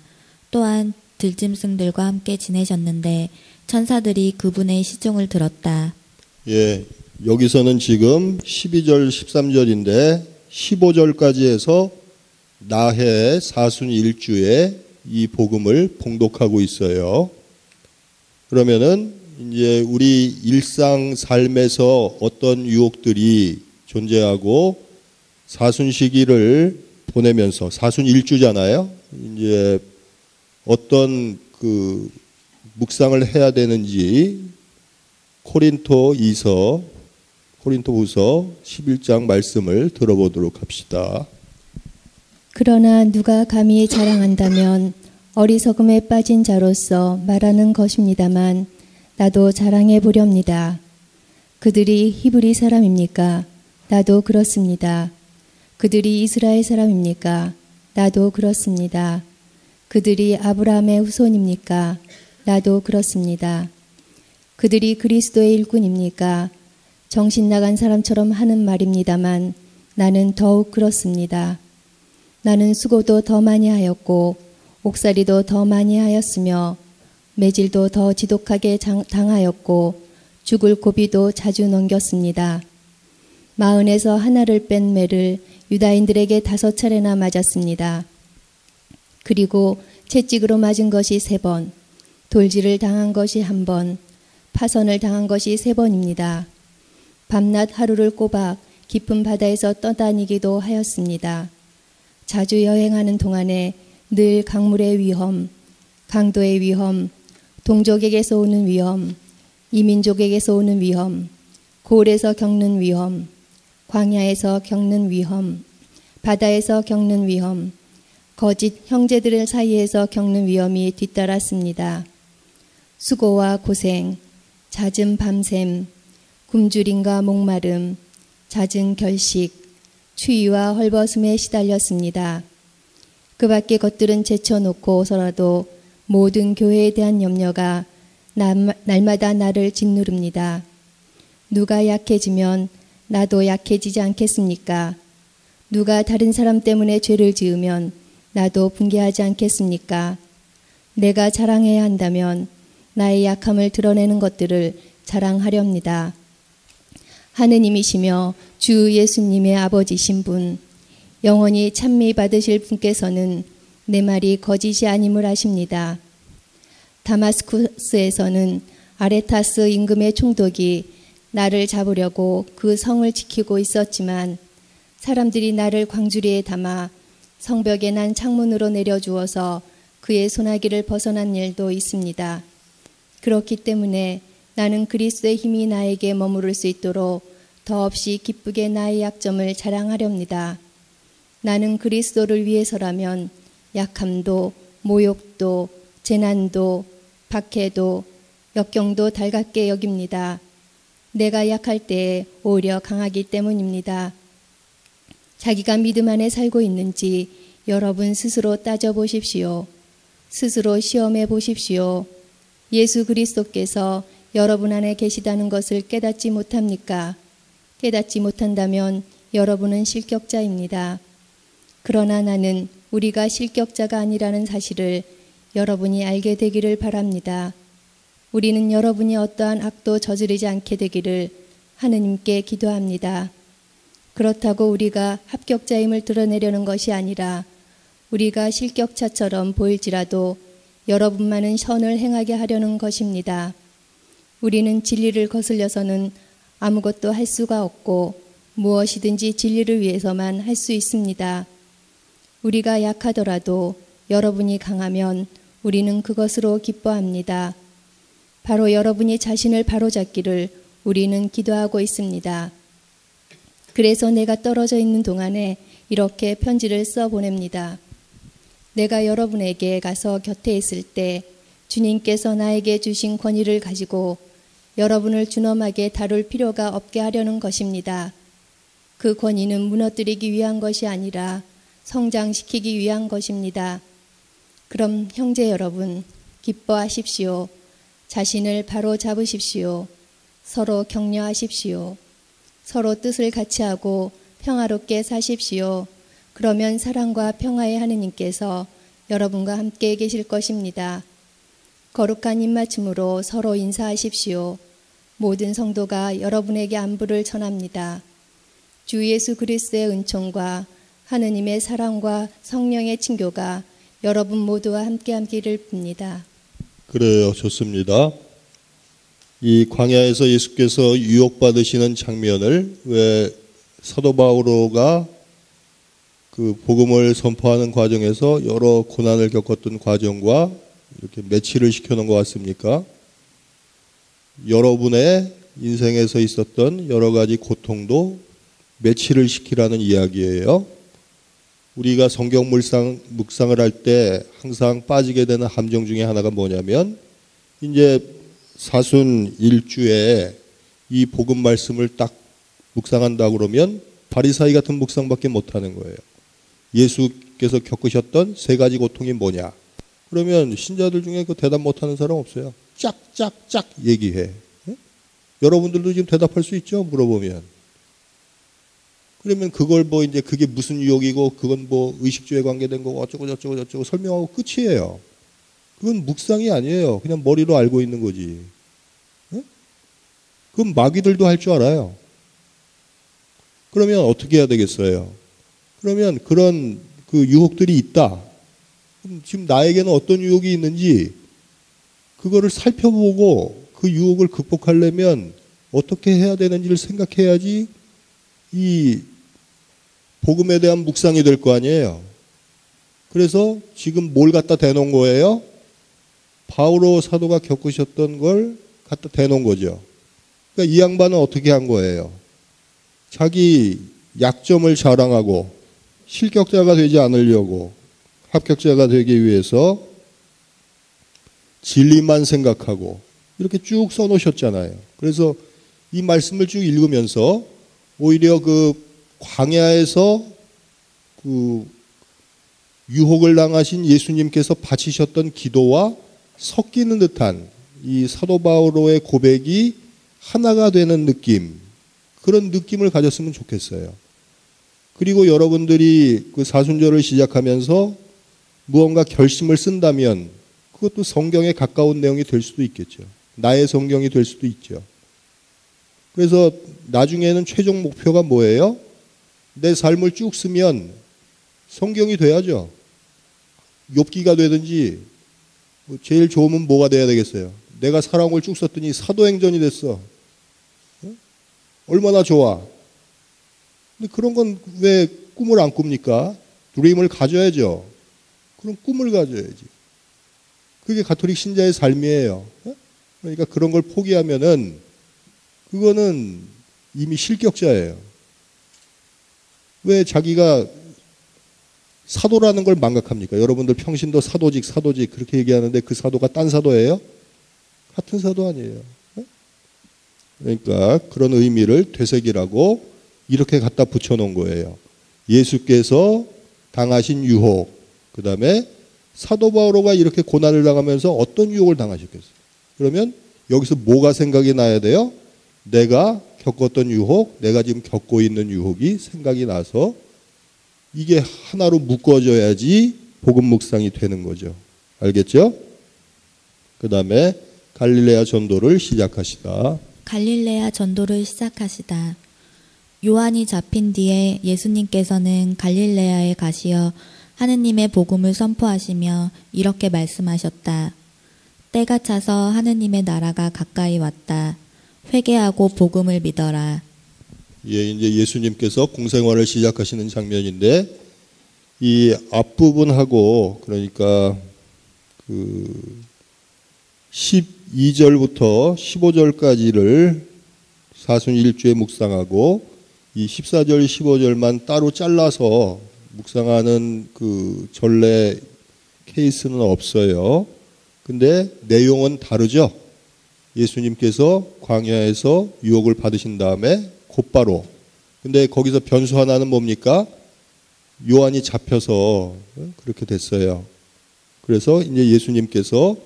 또한 들짐승들과 함께 지내셨는데 천사들이 그분의 시종을 들었다. 예, 여기서는 지금 12절 13절인데 15절까지 해서 나해 사순일주에 이 복음을 봉독하고 있어요. 그러면은 이제 우리 일상 삶에서 어떤 유혹들이 존재하고 사순 시기를 보내면서 사순 일주잖아요. 이제 어떤 그 묵상을 해야 되는지 코린토후서 11장 말씀을 들어보도록 합시다. 그러나 누가 감히 자랑한다면 어리석음에 빠진 자로서 말하는 것입니다만 나도 자랑해 보렵니다. 그들이 히브리 사람입니까? 나도 그렇습니다. 그들이 이스라엘 사람입니까? 나도 그렇습니다. 그들이 아브라함의 후손입니까? 나도 그렇습니다. 그들이 그리스도의 일꾼입니까? 정신 나간 사람처럼 하는 말입니다만 나는 더욱 그렇습니다. 나는 수고도 더 많이 하였고 옥살이도 더 많이 하였으며 매질도 더 지독하게 당하였고 죽을 고비도 자주 넘겼습니다. 마흔에서 하나를 뺀 매를 유다인들에게 5차례나 맞았습니다. 그리고 채찍으로 맞은 것이 3번, 돌질을 당한 것이 1번, 파선을 당한 것이 3번입니다. 밤낮 하루를 꼬박 깊은 바다에서 떠다니기도 하였습니다. 자주 여행하는 동안에 늘 강물의 위험, 강도의 위험, 동족에게서 오는 위험, 이민족에게서 오는 위험, 고을에서 겪는 위험, 광야에서 겪는 위험, 바다에서 겪는 위험, 거짓 형제들 사이에서 겪는 위험이 뒤따랐습니다. 수고와 고생, 잦은 밤샘, 굶주림과 목마름, 잦은 결식, 추위와 헐벗음에 시달렸습니다. 그 밖의 것들은 제쳐놓고서라도 모든 교회에 대한 염려가 날마다 나를 짓누릅니다. 누가 약해지면 나도 약해지지 않겠습니까? 누가 다른 사람 때문에 죄를 지으면 나도 붕괴하지 않겠습니까? 내가 자랑해야 한다면 나의 약함을 드러내는 것들을 자랑하렵니다. 하느님이시며 주 예수님의 아버지신 분, 영원히 찬미 받으실 분께서는 내 말이 거짓이 아님을 아십니다. 다마스쿠스에서는 아레타스 임금의 총독이 나를 잡으려고 그 성을 지키고 있었지만 사람들이 나를 광주리에 담아 성벽에 난 창문으로 내려주어서 그의 소나기를 벗어난 일도 있습니다. 그렇기 때문에 나는 그리스도의 힘이 나에게 머무를 수 있도록 더없이 기쁘게 나의 약점을 자랑하렵니다. 나는 그리스도를 위해서라면 약함도 모욕도 재난도 박해도 역경도 달갑게 여깁니다. 내가 약할 때에 오히려 강하기 때문입니다. 자기가 믿음 안에 살고 있는지 여러분 스스로 따져보십시오. 스스로 시험해 보십시오. 예수 그리스도께서 여러분 안에 계시다는 것을 깨닫지 못합니까? 깨닫지 못한다면 여러분은 실격자입니다. 그러나 나는 우리가 실격자가 아니라는 사실을 여러분이 알게 되기를 바랍니다. 우리는 여러분이 어떠한 악도 저지르지 않게 되기를 하느님께 기도합니다. 그렇다고 우리가 합격자임을 드러내려는 것이 아니라 우리가 실격자처럼 보일지라도 여러분만은 선을 행하게 하려는 것입니다. 우리는 진리를 거슬려서는 아무것도 할 수가 없고 무엇이든지 진리를 위해서만 할 수 있습니다. 우리가 약하더라도 여러분이 강하면 우리는 그것으로 기뻐합니다. 바로 여러분이 자신을 바로잡기를 우리는 기도하고 있습니다. 그래서 내가 떨어져 있는 동안에 이렇게 편지를 써보냅니다. 내가 여러분에게 가서 곁에 있을 때 주님께서 나에게 주신 권위를 가지고 여러분을 준엄하게 다룰 필요가 없게 하려는 것입니다. 그 권위는 무너뜨리기 위한 것이 아니라 성장시키기 위한 것입니다. 그럼 형제 여러분, 기뻐하십시오. 자신을 바로 잡으십시오. 서로 격려하십시오. 서로 뜻을 같이 하고 평화롭게 사십시오. 그러면 사랑과 평화의 하느님께서 여러분과 함께 계실 것입니다. 거룩한 입맞춤으로 서로 인사하십시오. 모든 성도가 여러분에게 안부를 전합니다. 주 예수 그리스도의 은총과 하느님의 사랑과 성령의 친교가 여러분 모두와 함께하기를 빕니다. 그래요. 좋습니다. 이 광야에서 예수께서 유혹받으시는 장면을 왜 사도 바오로가 그 복음을 선포하는 과정에서 여러 고난을 겪었던 과정과 이렇게 매치를 시켜놓은 것 같습니까? 여러분의 인생에서 있었던 여러 가지 고통도 매치를 시키라는 이야기예요. 우리가 성경 묵상을 할 때 항상 빠지게 되는 함정 중에 하나가 뭐냐면 이제 사순 일주에 이 복음 말씀을 딱 묵상한다 그러면 바리사이 같은 묵상밖에 못하는 거예요. 예수께서 겪으셨던 3가지 고통이 뭐냐? 그러면 신자들 중에 그 대답 못하는 사람 없어요. 짝짝짝 얘기해. 네? 여러분들도 지금 대답할 수 있죠? 물어보면. 그러면 그걸 뭐 이제 그게 무슨 유혹이고 그건 뭐 의식주에 관계된 거고 어쩌고 저쩌고 설명하고 끝이에요. 그건 묵상이 아니에요. 그냥 머리로 알고 있는 거지. 네? 그럼 마귀들도 할 줄 알아요. 그러면 어떻게 해야 되겠어요? 그러면 그런 그 유혹들이 있다. 그럼 지금 나에게는 어떤 유혹이 있는지 그거를 살펴보고 그 유혹을 극복하려면 어떻게 해야 되는지를 생각해야지 이 복음에 대한 묵상이 될 거 아니에요. 그래서 지금 뭘 갖다 대놓은 거예요? 바오로 사도가 겪으셨던 걸 갖다 대놓은 거죠. 그러니까 이 양반은 어떻게 한 거예요? 자기 약점을 자랑하고 실격자가 되지 않으려고 합격자가 되기 위해서 진리만 생각하고 이렇게 쭉 써놓으셨잖아요. 그래서 이 말씀을 쭉 읽으면서 오히려 그 광야에서 그 유혹을 당하신 예수님께서 바치셨던 기도와 섞이는 듯한 이 사도 바오로의 고백이 하나가 되는 느낌, 그런 느낌을 가졌으면 좋겠어요. 그리고 여러분들이 그 사순절을 시작하면서 무언가 결심을 쓴다면 그것도 성경에 가까운 내용이 될 수도 있겠죠. 나의 성경이 될 수도 있죠. 그래서 나중에는 최종 목표가 뭐예요? 내 삶을 쭉 쓰면 성경이 돼야죠. 욥기가 되든지 제일 좋으면 뭐가 돼야 되겠어요? 내가 살아온 걸 쭉 썼더니 사도행전이 됐어. 얼마나 좋아. 근데 그런 건 왜 꿈을 안 꿉니까? 드림을 가져야죠. 그럼 꿈을 가져야지. 그게 가톨릭 신자의 삶이에요. 그러니까 그런 걸 포기하면은 그거는 이미 실격자예요. 왜 자기가 사도라는 걸 망각합니까? 여러분들 평신도 사도직 그렇게 얘기하는데 그 사도가 딴 사도예요? 같은 사도 아니에요. 그러니까 그런 의미를 되새기라고 이렇게 갖다 붙여놓은 거예요. 예수께서 당하신 유혹, 그 다음에 사도 바오로가 이렇게 고난을 당하면서 어떤 유혹을 당하셨겠어요? 그러면 여기서 뭐가 생각이 나야 돼요? 내가 겪었던 유혹, 내가 지금 겪고 있는 유혹이 생각이 나서 이게 하나로 묶어져야지 복음 묵상이 되는 거죠. 알겠죠? 그 다음에 갈릴레아 전도를 시작하시다. 갈릴레아 전도를 시작하시다. 요한이 잡힌 뒤에 예수님께서는 갈릴레아에 가시어 하느님의 복음을 선포하시며 이렇게 말씀하셨다. 때가 차서 하느님의 나라가 가까이 왔다. 회개하고 복음을 믿어라. 예, 이제 예수님께서 공생활을 시작하시는 장면인데 이 앞부분하고 그러니까 그 12절부터 15절까지를 사순일주에 묵상하고 이 14절, 15절만 따로 잘라서 묵상하는 그 전례 케이스는 없어요. 근데 내용은 다르죠. 예수님께서 광야에서 유혹을 받으신 다음에 곧바로. 근데 거기서 변수 하나는 뭡니까? 요한이 잡혀서 그렇게 됐어요. 그래서 이제 예수님께서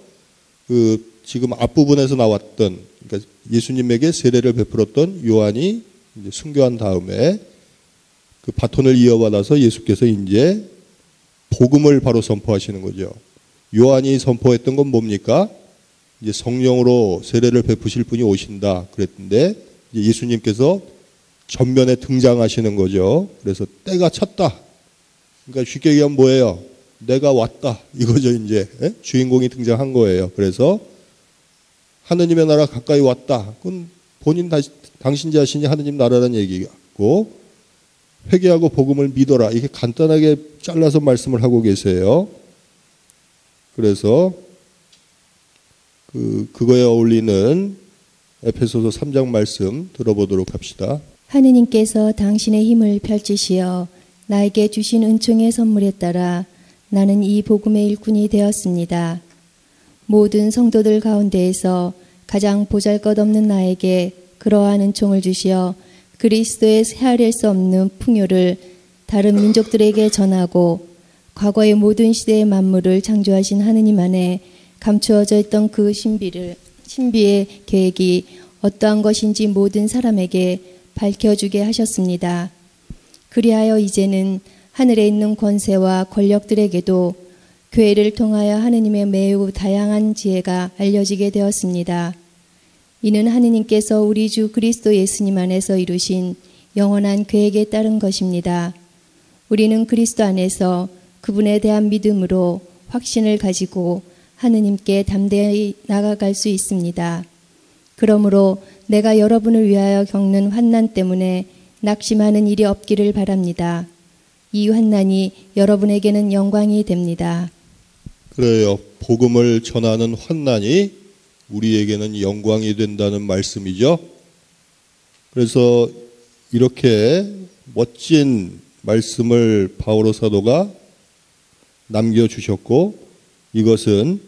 그 지금 앞부분에서 나왔던, 그러니까 예수님에게 세례를 베풀었던 요한이 이제 순교한 다음에 그 바톤을 이어받아서 예수께서 이제 복음을 바로 선포하시는 거죠. 요한이 선포했던 건 뭡니까? 이제 성령으로 세례를 베푸실 분이 오신다 그랬는데 이제 예수님께서 전면에 등장하시는 거죠. 그래서 때가 찼다. 그러니까 쉽게 얘기하면 뭐예요? 내가 왔다. 이거죠, 이제. 주인공이 등장한 거예요. 그래서 하느님의 나라 가까이 왔다. 그건 본인 당신 자신이 하느님 나라라는 얘기고 회개하고 복음을 믿어라. 이렇게 간단하게 잘라서 말씀을 하고 계세요. 그래서 그거에 어울리는 에베소서 3장 말씀 들어보도록 합시다. 하느님께서 당신의 힘을 펼치시어 나에게 주신 은총의 선물에 따라 나는 이 복음의 일꾼이 되었습니다. 모든 성도들 가운데에서 가장 보잘것없는 나에게 그러한 은총을 주시어 그리스도의 헤아릴 수 없는 풍요를 다른 민족들에게 전하고 과거의 모든 시대의 만물을 창조하신 하느님 안에 감추어져 있던 그 신비의 계획이 어떠한 것인지 모든 사람에게 밝혀주게 하셨습니다. 그리하여 이제는 하늘에 있는 권세와 권력들에게도 교회를 통하여 하느님의 매우 다양한 지혜가 알려지게 되었습니다. 이는 하느님께서 우리 주 그리스도 예수님 안에서 이루신 영원한 계획에 따른 것입니다. 우리는 그리스도 안에서 그분에 대한 믿음으로 확신을 가지고 하느님께 담대히 나아갈 수 있습니다. 그러므로 내가 여러분을 위하여 겪는 환난 때문에 낙심하는 일이 없기를 바랍니다. 이 환난이 여러분에게는 영광이 됩니다. 그래요. 복음을 전하는 환난이 우리에게는 영광이 된다는 말씀이죠. 그래서 이렇게 멋진 말씀을 바오로 사도가 남겨주셨고, 이것은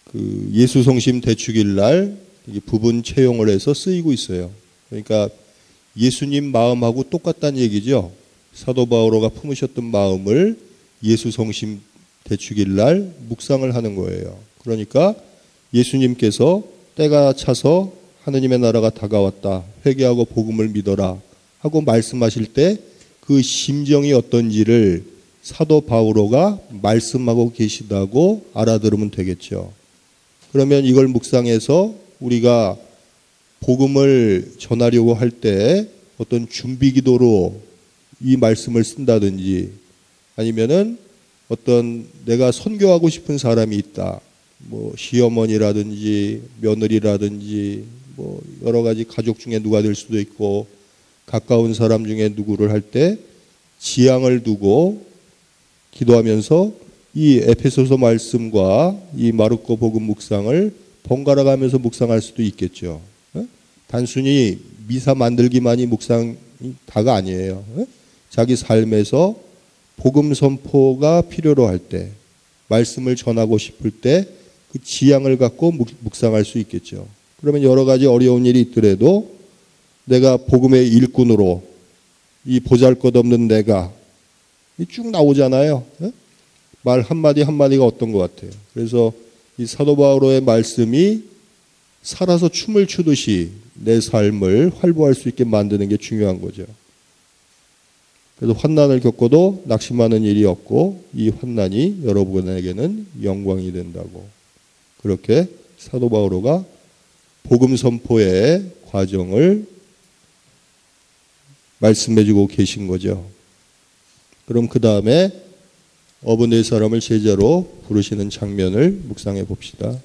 그 예수 성심 대축일 날 부분 채용을 해서 쓰이고 있어요. 그러니까 예수님 마음하고 똑같다는 얘기죠. 사도 바오로가 품으셨던 마음을 예수 성심 대축일 날 묵상을 하는 거예요. 그러니까 예수님께서 때가 차서 하느님의 나라가 다가왔다, 회개하고 복음을 믿어라 하고 말씀하실 때 그 심정이 어떤지를 사도 바오로가 말씀하고 계시다고 알아들으면 되겠죠. 그러면 이걸 묵상해서 우리가 복음을 전하려고 할 때 어떤 준비 기도로 이 말씀을 쓴다든지, 아니면은 어떤 내가 선교하고 싶은 사람이 있다, 뭐 시어머니라든지 며느리라든지 뭐 여러 가지 가족 중에 누가 될 수도 있고 가까운 사람 중에 누구를 할 때 지향을 두고 기도하면서 이 에페소서 말씀과 이 마르코 복음 묵상을 번갈아 가면서 묵상할 수도 있겠죠. 단순히 미사 만들기만이 묵상이 다가 아니에요. 자기 삶에서 복음 선포가 필요로 할 때, 말씀을 전하고 싶을 때 그 지향을 갖고 묵상할 수 있겠죠. 그러면 여러 가지 어려운 일이 있더라도 내가 복음의 일꾼으로, 이 보잘것없는 내가 쭉 나오잖아요. 말 한마디 한마디가 어떤 것 같아요. 그래서 이 사도 바오로의 말씀이 살아서 춤을 추듯이 내 삶을 활보할 수 있게 만드는 게 중요한 거죠. 그래서 환난을 겪어도 낙심하는 일이 없고 이 환난이 여러분에게는 영광이 된다고, 그렇게 사도 바오로가 복음 선포의 과정을 말씀해주고 계신 거죠. 그럼 그 다음에 어부 네 사람을 제자로 부르시는 장면을 묵상해 봅시다.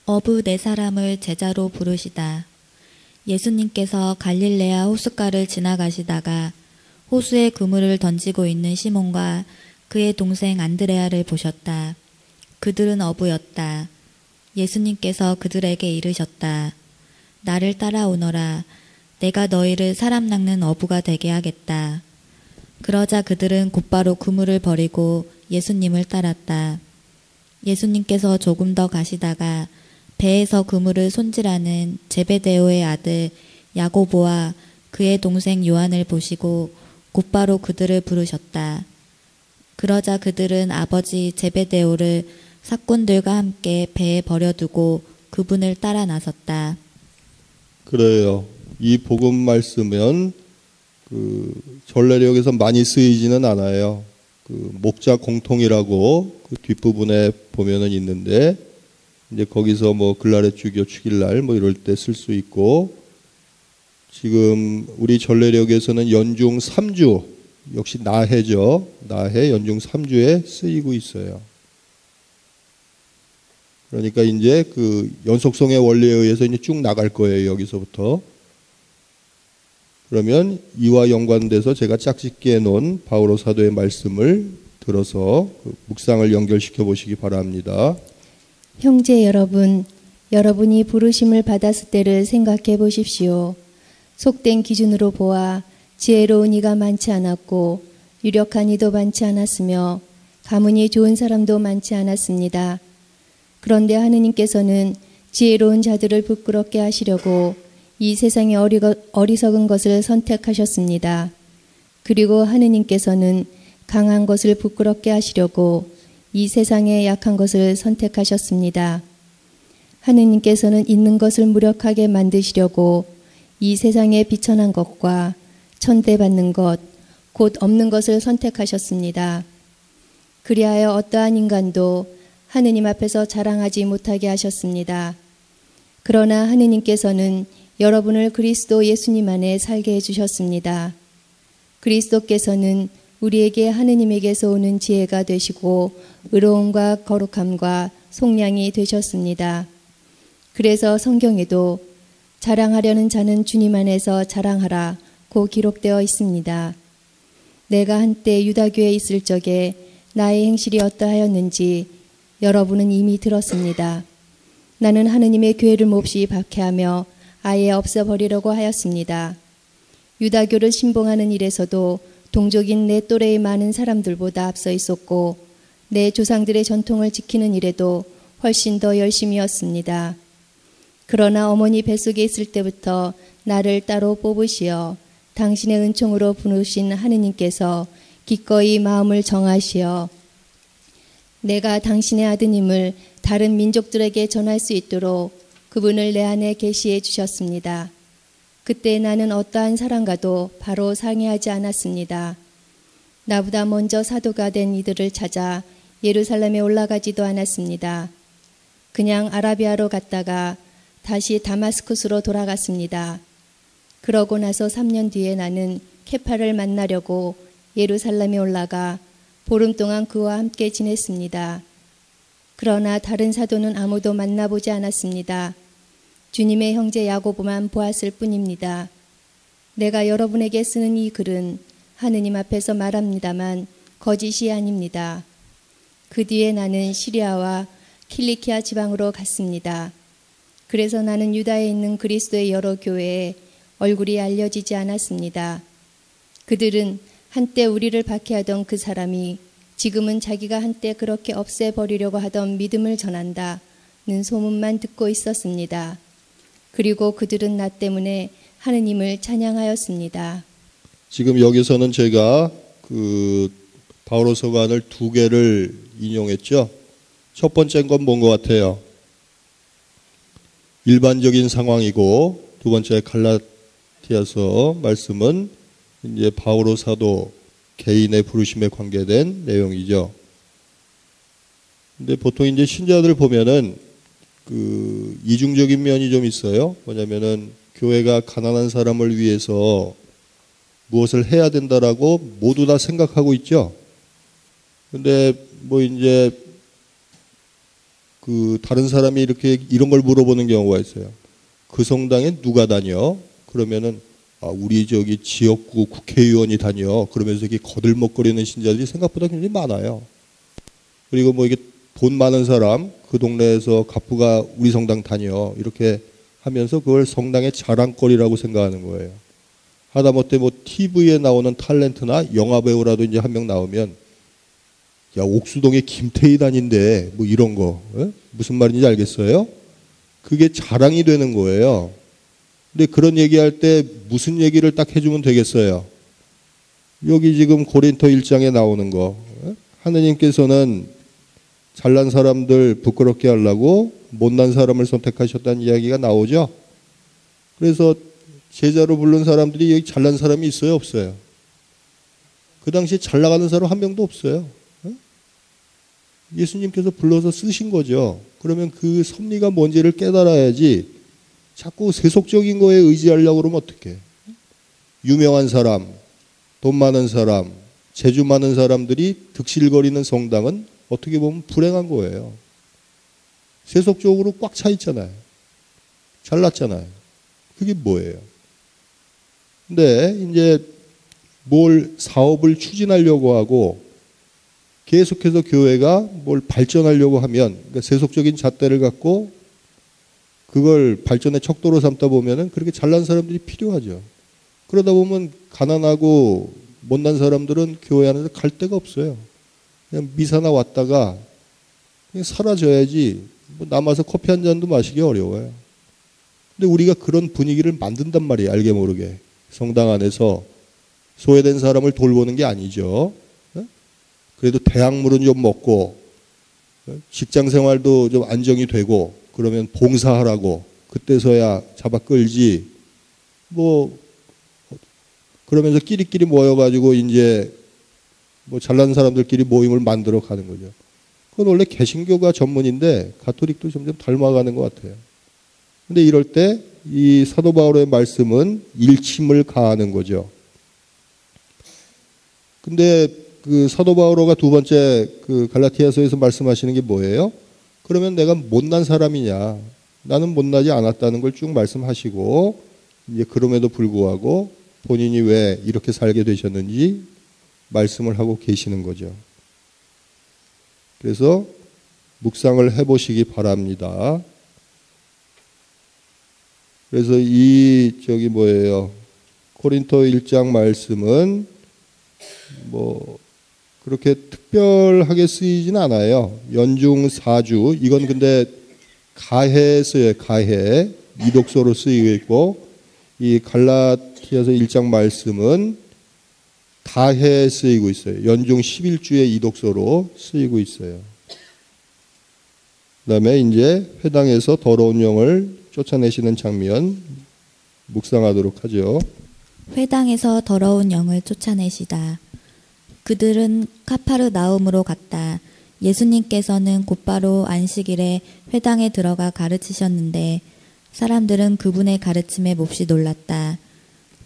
어부 네 사람을 제자로 부르시다. 예수님께서 갈릴레아 호숫가를 지나가시다가 호수에 그물을 던지고 있는 시몬과 그의 동생 안드레아를 보셨다. 그들은 어부였다. 예수님께서 그들에게 이르셨다. 나를 따라오너라. 내가 너희를 사람 낚는 어부가 되게 하겠다. 그러자 그들은 곧바로 그물을 버리고 예수님을 따랐다. 예수님께서 조금 더 가시다가 배에서 그물을 손질하는 제베데오의 아들 야고보와 그의 동생 요한을 보시고 곧바로 그들을 부르셨다. 그러자 그들은 아버지 제베데오를 사꾼들과 함께 배에 버려두고 그분을 따라 나섰다. 그래요. 이 복음 말씀은 전례력에서 많이 쓰이지는 않아요. 목자 공통이라고 그 뒷부분에 보면은 있는데, 이제 거기서 뭐 글라렛 주교 축일날 뭐 이럴 때 쓸 수 있고, 지금 우리 전례력에서는 연중 3주, 역시 나해죠. 나해 연중 3주에 쓰이고 있어요. 그러니까 이제 그 연속성의 원리에 의해서 이제 쭉 나갈 거예요, 여기서부터. 그러면 이와 연관돼서 제가 짝짓기해 놓은 바오로 사도의 말씀을 들어서 묵상을 연결시켜 보시기 바랍니다. 형제 여러분, 여러분이 부르심을 받았을 때를 생각해 보십시오. 속된 기준으로 보아 지혜로운 이가 많지 않았고 유력한 이도 많지 않았으며 가문이 좋은 사람도 많지 않았습니다. 그런데 하느님께서는 지혜로운 자들을 부끄럽게 하시려고 이 세상의 어리석은 것을 선택하셨습니다. 그리고 하느님께서는 강한 것을 부끄럽게 하시려고 이 세상의 약한 것을 선택하셨습니다. 하느님께서는 있는 것을 무력하게 만드시려고 이 세상의 비천한 것과 천대받는 것, 곧 없는 것을 선택하셨습니다. 그리하여 어떠한 인간도 하느님 앞에서 자랑하지 못하게 하셨습니다. 그러나 하느님께서는 여러분을 그리스도 예수님 안에 살게 해주셨습니다. 그리스도께서는 우리에게 하느님에게서 오는 지혜가 되시고 의로움과 거룩함과 속량이 되셨습니다. 그래서 성경에도 자랑하려는 자는 주님 안에서 자랑하라 고 기록되어 있습니다. 내가 한때 유다교에 있을 적에 나의 행실이 어떠하였는지 여러분은 이미 들었습니다. 나는 하느님의 교회를 몹시 박해하며 아예 없애버리려고 하였습니다. 유다교를 신봉하는 일에서도 동족인 내 또래의 많은 사람들보다 앞서 있었고 내 조상들의 전통을 지키는 일에도 훨씬 더 열심이었습니다. 그러나 어머니 뱃속에 있을 때부터 나를 따로 뽑으시어 당신의 은총으로 부르신 하느님께서 기꺼이 마음을 정하시어 내가 당신의 아드님을 다른 민족들에게 전할 수 있도록 그분을 내 안에 계시해 주셨습니다. 그때 나는 어떠한 사람과도 바로 상의하지 않았습니다. 나보다 먼저 사도가 된 이들을 찾아 예루살렘에 올라가지도 않았습니다. 그냥 아라비아로 갔다가 다시 다마스쿠스로 돌아갔습니다. 그러고 나서 3년 뒤에 나는 케파를 만나려고 예루살렘에 올라가 보름 동안 그와 함께 지냈습니다. 그러나 다른 사도는 아무도 만나보지 않았습니다. 주님의 형제 야고보만 보았을 뿐입니다. 내가 여러분에게 쓰는 이 글은 하느님 앞에서 말합니다만 거짓이 아닙니다. 그 뒤에 나는 시리아와 킬리키아 지방으로 갔습니다. 그래서 나는 유다에 있는 그리스도의 여러 교회에 얼굴이 알려지지 않았습니다. 그들은 한때 우리를 박해하던 그 사람이 지금은 자기가 한때 그렇게 없애버리려고 하던 믿음을 전한다는 소문만 듣고 있었습니다. 그리고 그들은 나 때문에 하느님을 찬양하였습니다. 지금 여기서는 제가 바오로 서간을 두 개를 인용했죠. 첫 번째인 건 뭔 것 같아요? 일반적인 상황이고 두 번째 갈라디아서 말씀은 이제 바오로 사도 개인의 부르심에 관계된 내용이죠. 근데 보통 이제 신자들 보면은 이중적인 면이 좀 있어요. 뭐냐면은 교회가 가난한 사람을 위해서 무엇을 해야 된다라고 모두 다 생각하고 있죠. 근데 뭐 이제 다른 사람이 이렇게 이런 걸 물어보는 경우가 있어요. 그 성당에 누가 다녀? 그러면은 우리 저기 지역구 국회의원이 다녀. 그러면서 이렇게 거들먹거리는 신자들이 생각보다 굉장히 많아요. 그리고 뭐 이게 돈 많은 사람, 그 동네에서 갑부가 우리 성당 다녀. 이렇게 하면서 그걸 성당의 자랑거리라고 생각하는 거예요. 하다못해 뭐 TV에 나오는 탤런트나 영화배우라도 이제 한 명 나오면 야, 옥수동에 김태희 다닌대. 뭐 이런 거. 무슨 말인지 알겠어요? 그게 자랑이 되는 거예요. 근데 그런 얘기할 때 무슨 얘기를 딱 해주면 되겠어요? 여기 지금 고린토 1장에 나오는 거. 하느님께서는 잘난 사람들 부끄럽게 하려고 못난 사람을 선택하셨다는 이야기가 나오죠. 그래서 제자로 부른 사람들이 여기 잘난 사람이 있어요? 없어요? 그 당시에 잘 나가는 사람 한 명도 없어요. 예수님께서 불러서 쓰신 거죠. 그러면 그 섭리가 뭔지를 깨달아야지 자꾸 세속적인 거에 의지하려고 그러면 어떡해. 유명한 사람, 돈 많은 사람, 재주 많은 사람들이 득실거리는 성당은 어떻게 보면 불행한 거예요. 세속적으로 꽉 차 있잖아요. 잘났잖아요. 그게 뭐예요? 근데 이제 뭘 사업을 추진하려고 하고 계속해서 교회가 뭘 발전하려고 하면 그러니까 세속적인 잣대를 갖고 그걸 발전의 척도로 삼다 보면은 그렇게 잘난 사람들이 필요하죠. 그러다 보면 가난하고 못난 사람들은 교회 안에서 갈 데가 없어요. 그냥 미사나 왔다가 그냥 사라져야지 뭐 남아서 커피 한 잔도 마시기 어려워요. 근데 우리가 그런 분위기를 만든단 말이에요. 알게 모르게. 성당 안에서 소외된 사람을 돌보는 게 아니죠. 그래도 대학물은 좀 먹고 직장 생활도 좀 안정이 되고 그러면 봉사하라고 그때서야 잡아 끌지 뭐 그러면서 끼리끼리 모여가지고 이제 뭐 잘난 사람들끼리 모임을 만들어 가는 거죠. 그건 원래 개신교가 전문인데 가톨릭도 점점 닮아가는 것 같아요. 근데 이럴 때 이 사도 바울의 말씀은 일침을 가하는 거죠. 근데 그 사도 바울가 두 번째 그 갈라티아서에서 말씀하시는 게 뭐예요? 그러면 내가 못난 사람이냐? 나는 못나지 않았다는 걸 쭉 말씀하시고, 이제 그럼에도 불구하고 본인이 왜 이렇게 살게 되셨는지 말씀을 하고 계시는 거죠. 그래서 묵상을 해보시기 바랍니다. 그래서 고린토 1장 말씀은 뭐 그렇게 특별하게 쓰이진 않아요. 연중 4주. 이건 근데 가해 써요. 가해. 이독서로 쓰이고 있고, 이 갈라티아서 1장 말씀은 다해에 쓰이고 있어요. 연중 11주의 이독서로 쓰이고 있어요. 그 다음에 이제 회당에서 더러운 영을 쫓아내시는 장면 묵상하도록 하죠. 회당에서 더러운 영을 쫓아내시다. 그들은 카파르나움으로 갔다. 예수님께서는 곧바로 안식일에 회당에 들어가 가르치셨는데 사람들은 그분의 가르침에 몹시 놀랐다.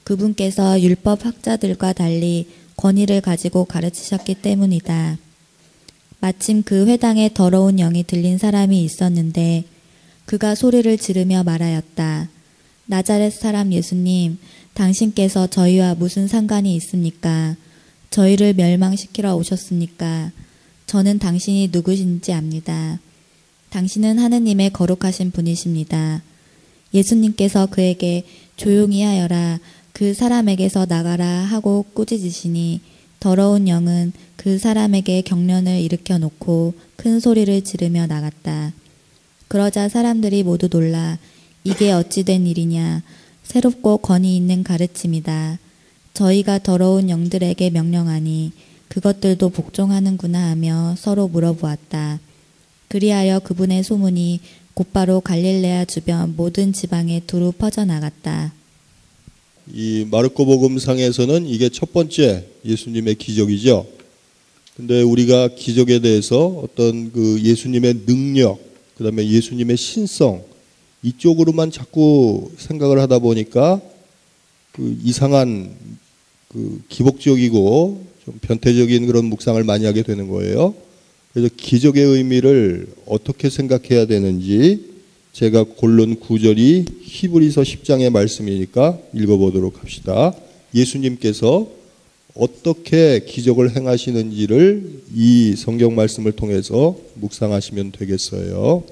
그분께서 율법 학자들과 달리 권위를 가지고 가르치셨기 때문이다. 마침 그 회당에 더러운 영이 들린 사람이 있었는데 그가 소리를 지르며 말하였다. 나자렛 사람 예수님, 당신께서 저희와 무슨 상관이 있습니까? 저희를 멸망시키러 오셨습니까? 저는 당신이 누구신지 압니다. 당신은 하느님의 거룩하신 분이십니다. 예수님께서 그에게 조용히 하여라, 그 사람에게서 나가라 하고 꾸짖으시니 더러운 영은 그 사람에게 경련을 일으켜 놓고 큰 소리를 지르며 나갔다. 그러자 사람들이 모두 놀라 이게 어찌 된 일이냐, 새롭고 권위 있는 가르침이다. 저희가 더러운 영들에게 명령하니 그것들도 복종하는구나 하며 서로 물어보았다. 그리하여 그분의 소문이 곧바로 갈릴레아 주변 모든 지방에 두루 퍼져나갔다. 이 마르코 복음상에서는 이게 첫 번째 예수님의 기적이죠. 근데 우리가 기적에 대해서 어떤 그 예수님의 능력, 그 다음에 예수님의 신성, 이쪽으로만 자꾸 생각을 하다 보니까 그 이상한 그 기복적이고 좀 변태적인 그런 묵상을 많이 하게 되는 거예요. 그래서 기적의 의미를 어떻게 생각해야 되는지 제가 고른 구절이 히브리서 10장의 말씀이니까 읽어보도록 합시다. 예수님께서 어떻게 기적을 행하시는지를 이 성경 말씀을 통해서 묵상하시면 되겠어요.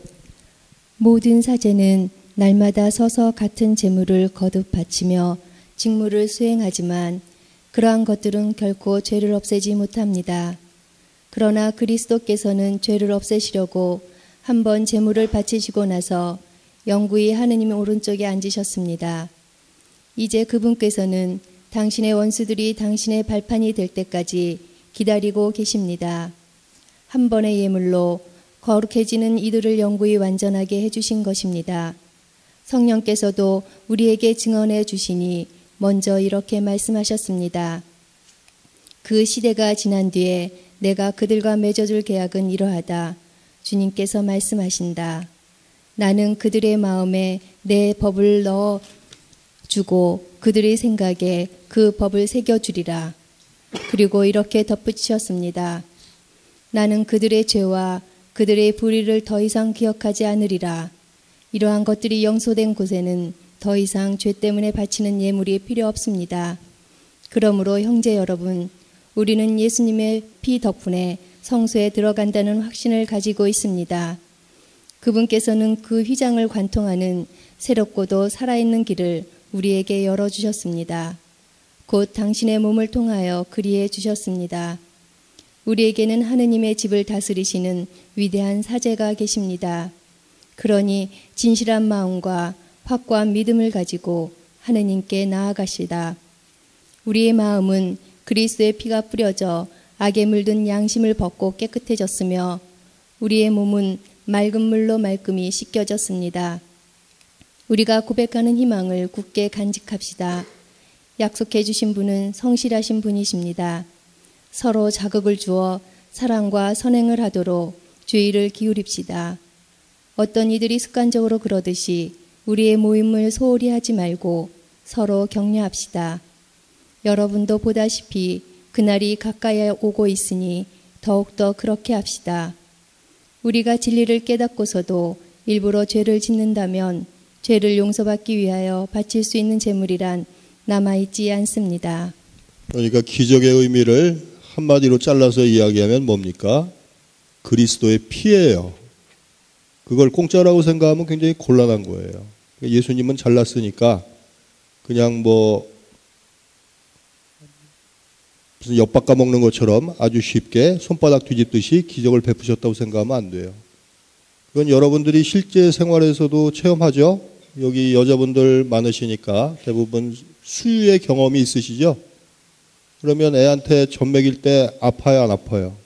모든 사제는 날마다 서서 같은 제물을 거듭 바치며 직무를 수행하지만 그러한 것들은 결코 죄를 없애지 못합니다. 그러나 그리스도께서는 죄를 없애시려고 한번 제물을 바치시고 나서 영구히 하느님 오른쪽에 앉으셨습니다. 이제 그분께서는 당신의 원수들이 당신의 발판이 될 때까지 기다리고 계십니다. 한 번의 예물로 거룩해지는 이들을 영구히 완전하게 해주신 것입니다. 성령께서도 우리에게 증언해 주시니 먼저 이렇게 말씀하셨습니다. 그 시대가 지난 뒤에 내가 그들과 맺어줄 계약은 이러하다. 주님께서 말씀하신다. 나는 그들의 마음에 내 법을 넣어 주고 그들의 생각에 그 법을 새겨주리라. 그리고 이렇게 덧붙이셨습니다. 나는 그들의 죄와 그들의 불의를 더 이상 기억하지 않으리라. 이러한 것들이 영소된 곳에는 더 이상 죄 때문에 바치는 예물이 필요 없습니다. 그러므로 형제 여러분, 우리는 예수님의 피 덕분에 성소에 들어간다는 확신을 가지고 있습니다. 그분께서는 그 휘장을 관통하는 새롭고도 살아있는 길을 우리에게 열어주셨습니다. 곧 당신의 몸을 통하여 그리해 주셨습니다. 우리에게는 하느님의 집을 다스리시는 위대한 사제가 계십니다. 그러니 진실한 마음과 확고한 믿음을 가지고 하느님께 나아가시다. 우리의 마음은 그리스도의 피가 뿌려져 악에 물든 양심을 벗고 깨끗해졌으며 우리의 몸은 맑은 물로 말끔히 씻겨졌습니다. 우리가 고백하는 희망을 굳게 간직합시다. 약속해 주신 분은 성실하신 분이십니다. 서로 자극을 주어 사랑과 선행을 하도록 주의를 기울입시다. 어떤 이들이 습관적으로 그러듯이 우리의 모임을 소홀히 하지 말고 서로 격려합시다. 여러분도 보다시피 그날이 가까이 오고 있으니 더욱더 그렇게 합시다. 우리가 진리를 깨닫고서도 일부러 죄를 짓는다면 죄를 용서받기 위하여 바칠 수 있는 제물이란 남아있지 않습니다. 그러니까 기적의 의미를 한마디로 잘라서 이야기하면 뭡니까? 그리스도의 피예요. 그걸 공짜라고 생각하면 굉장히 곤란한 거예요. 예수님은 잘났으니까 그냥 무슨 엿 깎아먹는 것처럼 아주 쉽게 손바닥 뒤집듯이 기적을 베푸셨다고 생각하면 안 돼요. 그건 여러분들이 실제 생활에서도 체험하죠. 여기 여자분들 많으시니까 대부분 수유의 경험이 있으시죠. 그러면 애한테 젖 먹일 때 아파요, 안 아파요?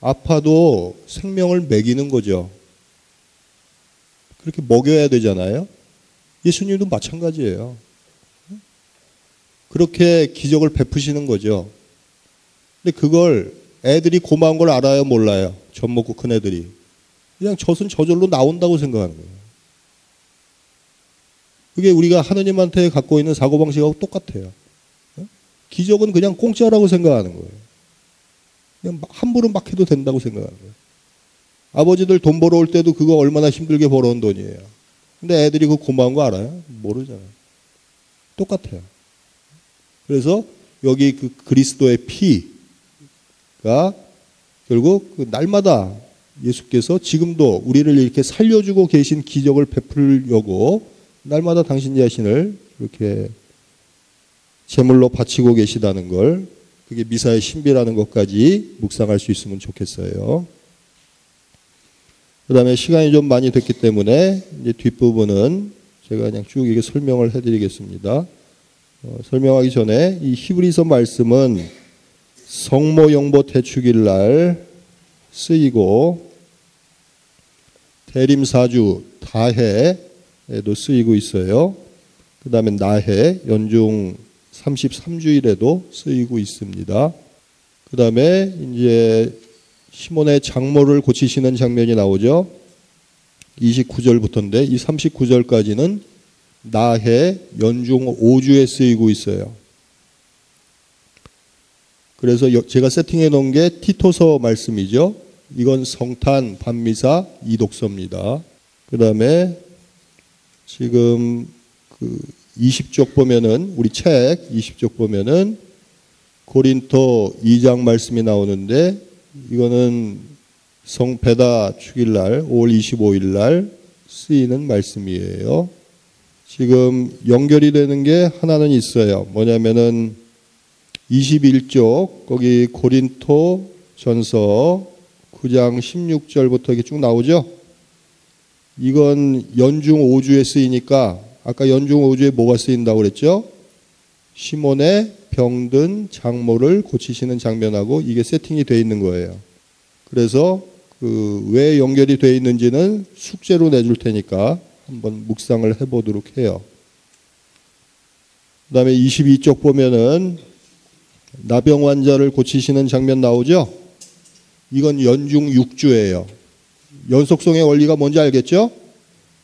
아파도 생명을 먹이는 거죠. 그렇게 먹여야 되잖아요. 예수님도 마찬가지예요. 그렇게 기적을 베푸시는 거죠. 근데 그걸 애들이 고마운 걸 알아요, 몰라요? 젖 먹고 큰 애들이. 그냥 젖은 저절로 나온다고 생각하는 거예요. 그게 우리가 하느님한테 갖고 있는 사고방식하고 똑같아요. 기적은 그냥 공짜라고 생각하는 거예요. 그냥 함부로 막 해도 된다고 생각하는 거예요. 아버지들 돈 벌어올 때도 그거 얼마나 힘들게 벌어온 돈이에요. 근데 애들이 그 고마운 거 알아요? 모르잖아요. 똑같아요. 그래서 여기 그 그리스도의 피가 결국 그 날마다 예수께서 지금도 우리를 이렇게 살려주고 계신 기적을 베풀려고 날마다 당신 자신을 이렇게 제물로 바치고 계시다는 걸, 그게 미사의 신비라는 것까지 묵상할 수 있으면 좋겠어요. 그 다음에 시간이 좀 많이 됐기 때문에 이제 뒷부분은 제가 그냥 쭉 이렇게 설명을 해드리겠습니다. 설명하기 전에 이 히브리서 말씀은 성모 영보 태축일 날 쓰이고 대림사주 다해에도 쓰이고 있어요. 그 다음에 나해 연중 33주일에도 쓰이고 있습니다. 그 다음에 이제 시몬의 장모를 고치시는 장면이 나오죠. 29절부터인데 이 39절까지는 나해 연중 5주에 쓰이고 있어요. 그래서 제가 세팅해 놓은 게 티토서 말씀이죠. 이건 성탄, 반미사, 이독서입니다. 그 다음에 지금 그 20쪽 보면은, 우리 책 20쪽 보면은 고린토 2장 말씀이 나오는데, 이거는 성베다 축일날 5월 25일 날 쓰이는 말씀이에요. 지금 연결이 되는 게 하나는 있어요. 뭐냐면은 21쪽 거기 고린토 전서 9장 16절부터 이렇게 쭉 나오죠. 이건 연중 5주에 쓰이니까 아까 연중 5주에 뭐가 쓰인다고 그랬죠? 시몬의 병든 장모를 고치시는 장면하고 이게 세팅이 되어 있는 거예요. 그래서 왜 연결이 되어 있는지는 숙제로 내줄 테니까 한번 묵상을 해보도록 해요. 그 다음에 22쪽 보면은 나병 환자를 고치시는 장면 나오죠? 이건 연중 6주예요. 연속성의 원리가 뭔지 알겠죠?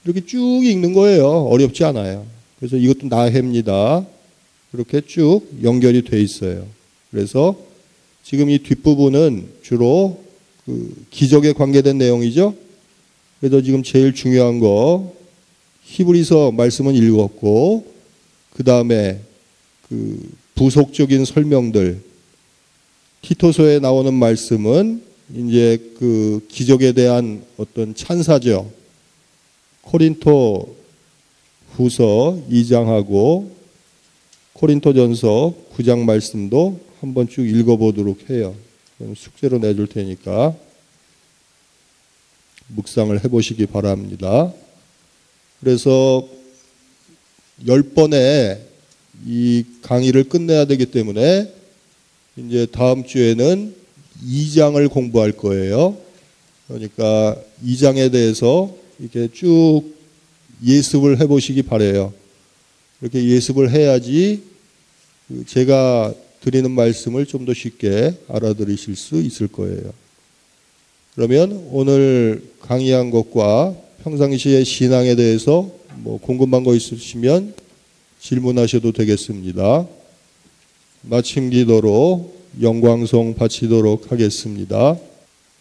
이렇게 쭉 읽는 거예요. 어렵지 않아요. 그래서 이것도 나해입니다. 그렇게 쭉 연결이 돼 있어요. 그래서 지금 이 뒷부분은 주로 기적에 관계된 내용이죠. 그래서 지금 제일 중요한 거 히브리서 말씀은 읽었고, 그 다음에 부속적인 설명들, 티토서에 나오는 말씀은 이제 기적에 대한 어떤 찬사죠. 코린토 후서 2장하고 코린토전서 9장 말씀도 한번 쭉 읽어보도록 해요. 숙제로 내줄 테니까 묵상을 해보시기 바랍니다. 그래서 10번에 이 강의를 끝내야 되기 때문에 이제 다음 주에는 2장을 공부할 거예요. 그러니까 2장에 대해서 이렇게 쭉 예습을 해보시기 바라요. 이렇게 예습을 해야지 제가 드리는 말씀을 좀 더 쉽게 알아들으실 수 있을 거예요. 그러면 오늘 강의한 것과 평상시의 신앙에 대해서 궁금한 거 있으시면 질문하셔도 되겠습니다. 마침 기도로 영광송 바치도록 하겠습니다.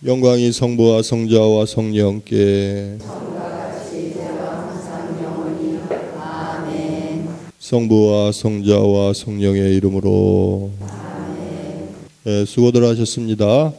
영광이 성부와 성자와 성령께 성부와 성자와 성령의 이름으로. 네, 수고들 하셨습니다.